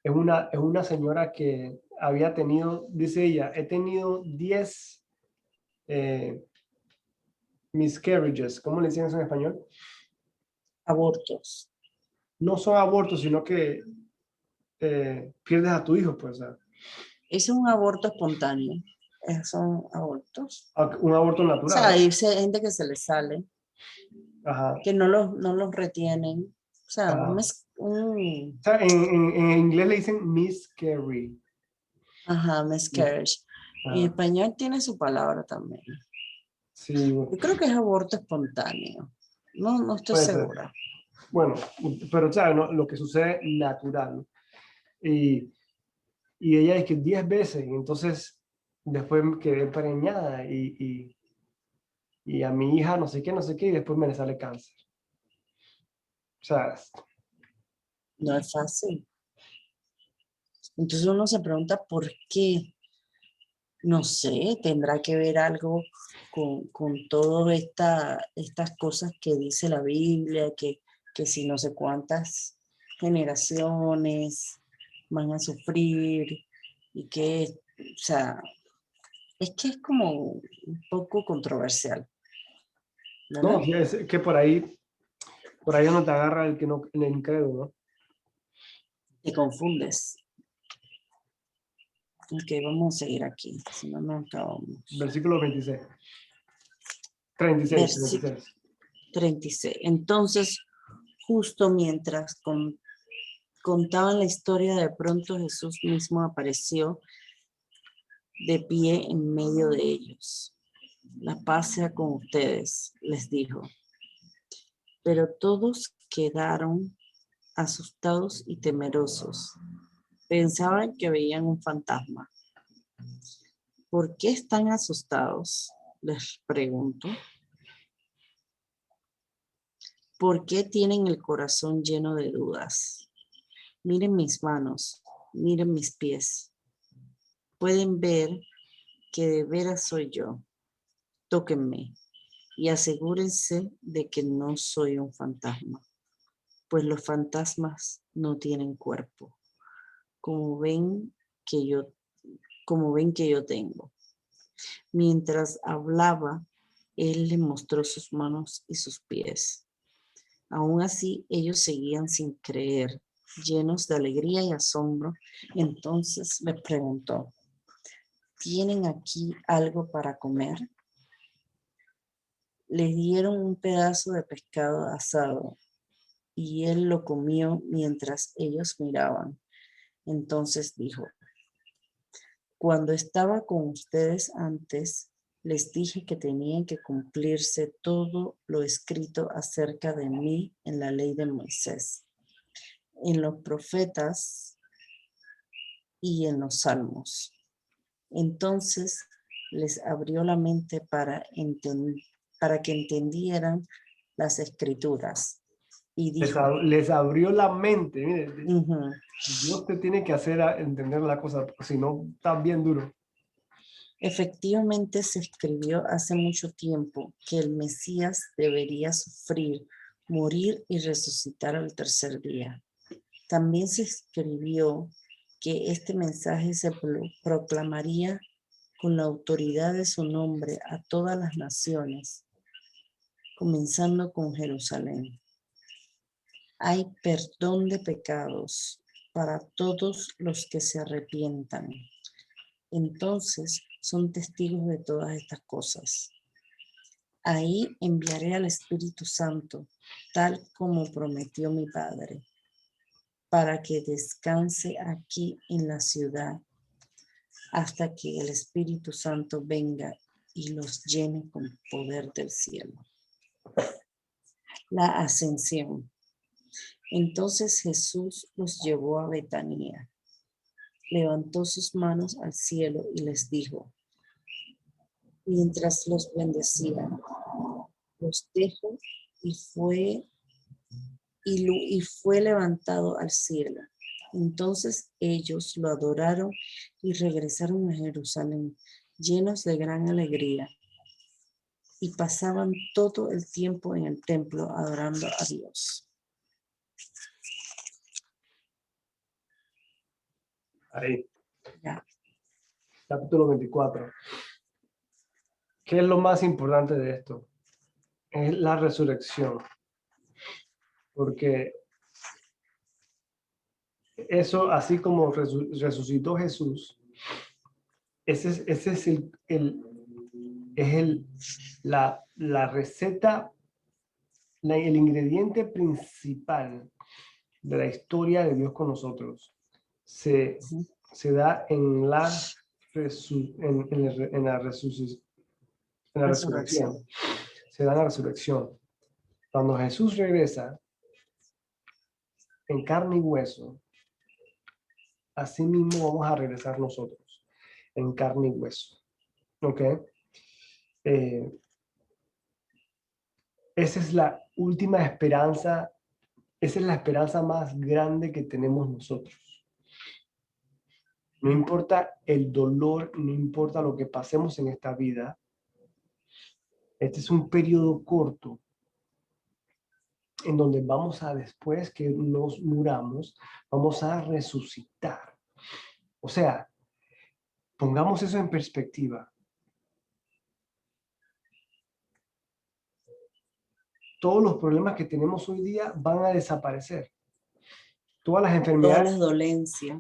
es una señora que había tenido, dice ella, he tenido 10 eh, miscarriages, ¿cómo le dicen eso en español? abortos. No son abortos, sino que pierdes a tu hijo, pues, o sea, Es un aborto espontáneo. Son abortos. un aborto O natural, sea, ¿no? hay gente que se les sale, Ajá, que no los retienen. O sea, ajá. un O sea, en inglés le dicen miscarry. ajá, miscarriage. En Ajá. español tiene su palabra también. Sí, bueno, Yo creo que es aborto espontáneo. No estoy puede ser. segura. Bueno, pero ¿sabes? ¿No? Lo que sucede natural, ¿no? Y, y ella es que 10 veces, y entonces después quedé preñada y a mi hija no sé qué, y después me le sale cáncer. O sea, No es fácil. Entonces uno se pregunta por qué. No sé, tendrá que ver algo con todas estas cosas que dice la Biblia, que si no sé cuántas generaciones van a sufrir y que, o sea, es que es como un poco controversial, ¿verdad? no, sí, es que por ahí uno te agarra el que no, el incrédulo, ¿no? Te confundes. Ok, vamos a seguir aquí, si no, no acabamos. Versículo 26. 36, Versículo 36. 36. Entonces, justo mientras contaban la historia, de pronto Jesús mismo apareció de pie en medio de ellos. La paz sea con ustedes, les dijo. Pero todos quedaron asustados y temerosos. Pensaban que veían un fantasma. ¿Por qué están asustados? Les pregunto. ¿Por qué tienen el corazón lleno de dudas? Miren mis manos, miren mis pies. Pueden ver que de veras soy yo. Tóquenme y asegúrense de que no soy un fantasma, pues los fantasmas no tienen cuerpo, como ven que yo, como ven que yo tengo. Mientras hablaba, él le mostró sus manos y sus pies. Aún así, ellos seguían sin creer, llenos de alegría y asombro. Entonces les preguntó, ¿tienen aquí algo para comer? Le dieron un pedazo de pescado asado y él lo comió mientras ellos miraban. Entonces dijo, cuando estaba con ustedes antes, les dije que tenían que cumplirse todo lo escrito acerca de mí en la ley de Moisés, en los profetas y en los salmos. Entonces les abrió la mente para que entendieran las escrituras. y dijo, Les abrió la mente. Mire, ujú, Dios te tiene que hacer entender la cosa, porque si no, está bien duro. efectivamente se escribió hace mucho tiempo que el Mesías debería sufrir, morir y resucitar al tercer día. También se escribió que este mensaje se proclamaría con la autoridad de su nombre a todas las naciones, comenzando con Jerusalén. Hay perdón de pecados para todos los que se arrepientan. Entonces son testigos de todas estas cosas. Ahí enviaré al Espíritu Santo, tal como prometió mi Padre, para que descanse aquí en la ciudad hasta que el Espíritu Santo venga y los llene con poder del cielo. La ascensión. Entonces Jesús los llevó a Betania, levantó sus manos al cielo y les dijo, mientras los bendecía, los dejo y fue levantado al cielo. Entonces ellos lo adoraron y regresaron a Jerusalén, llenos de gran alegría, y pasaban todo el tiempo en el templo adorando a Dios. Ahí, Ya. capítulo 24. ¿Qué es lo más importante de esto? Es la resurrección. Porque eso, así como resucitó Jesús, ese es la receta, el ingrediente principal de la historia de Dios con nosotros. Se da en la resurrección. Se da en la resurrección. Cuando Jesús regresa en carne y hueso, así mismo vamos a regresar nosotros en carne y hueso. ¿Ok? Esa es la última esperanza, esa es la esperanza más grande que tenemos nosotros. No importa el dolor, no importa lo que pasemos en esta vida, este es un periodo corto en donde vamos a, después que nos muramos, vamos a resucitar. O sea, pongamos eso en perspectiva. Todos los problemas que tenemos hoy día van a desaparecer. Todas las enfermedades,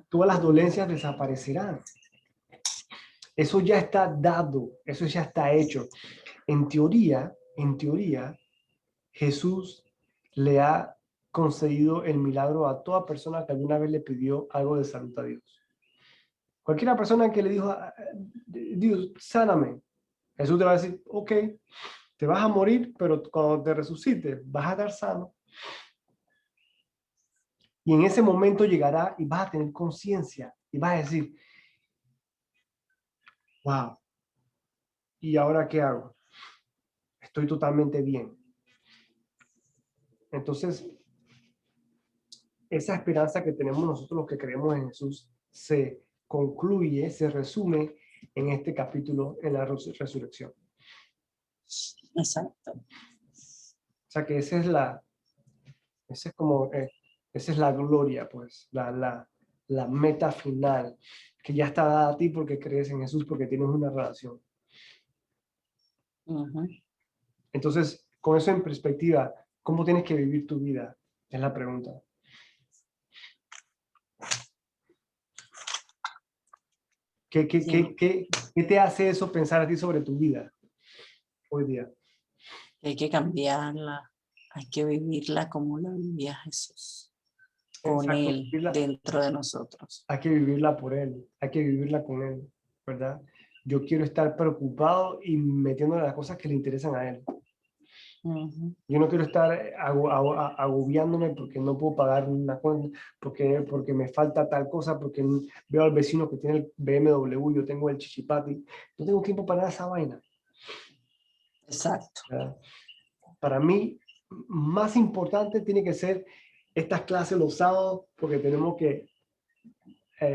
todas las dolencias desaparecerán. Eso ya está dado, eso ya está hecho. En teoría, Jesús le ha concedido el milagro a toda persona que alguna vez le pidió algo de salud a Dios. Cualquier persona que le dijo, Dios, sáname, Jesús te va a decir, ok, te vas a morir, pero cuando te resucites, vas a estar sano. Y en ese momento llegará y vas a tener conciencia y vas a decir, wow, ¿y ahora qué hago? Estoy totalmente bien. Entonces, esa esperanza que tenemos nosotros los que creemos en Jesús se concluye, se resume en este capítulo, en la resurrección. Exacto. O sea que esa es como, esa es la gloria, pues, la meta final, que ya está dada a ti porque crees en Jesús, porque tienes una relación. Entonces, con eso en perspectiva, ¿cómo tienes que vivir tu vida? Es la pregunta. ¿Qué te hace eso pensar a ti sobre tu vida hoy día? Hay que cambiarla, hay que vivirla como la vivía Jesús, con Exacto, Él dentro de nosotros. Hay que vivirla por Él, hay que vivirla con Él, ¿verdad? Yo quiero estar preocupado y metiéndole las cosas que le interesan a Él. Yo no quiero estar agobiándome porque no puedo pagar una cuenta, porque me falta tal cosa, porque veo al vecino que tiene el BMW, yo tengo el chichipati. No tengo tiempo para esa vaina. Exacto. ¿Verdad? Para mí, más importante tiene que ser estas clases los sábados, porque tenemos que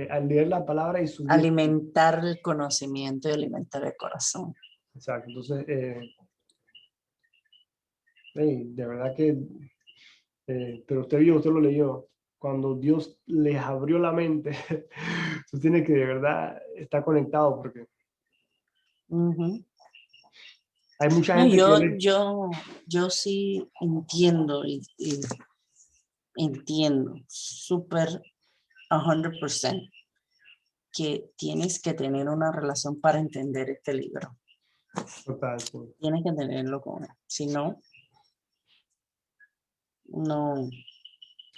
al leer la palabra y subir. Alimentar el conocimiento y alimentar el corazón. Exacto. Entonces, de verdad que, pero usted lo leyó. Cuando Dios les abrió la mente, tú tienes que de verdad estar conectado porque Ujú. hay mucha No, gente que yo sí entiendo y entiendo súper 100% que tienes que tener una relación para entender este libro. total, sí. Tienes que tenerlo con él. Si no, no.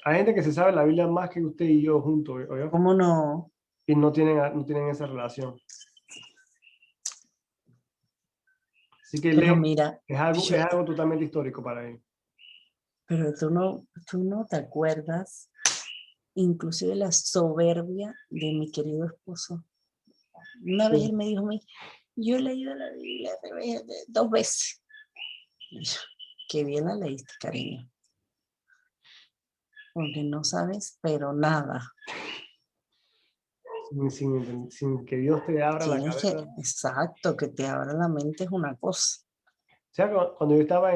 Hay gente que se sabe la Biblia más que usted y yo juntos, ¿oyó? ¿Cómo no? Y no tienen esa relación. Así que Pero lee, mira, es algo totalmente histórico para él. pero tú no te acuerdas inclusive la soberbia de mi querido esposo. Una vez él me dijo a mí, yo he leído la Biblia 2 veces. Y yo, qué bien la leíste, cariño. Porque no sabes, pero nada. Sin que Dios te abra la Tienes que, cabeza. exacto, que te abra la mente es una cosa. O sea, cuando yo estaba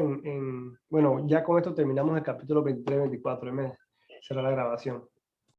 bueno, ya con esto terminamos el capítulo 23, 24, será la grabación.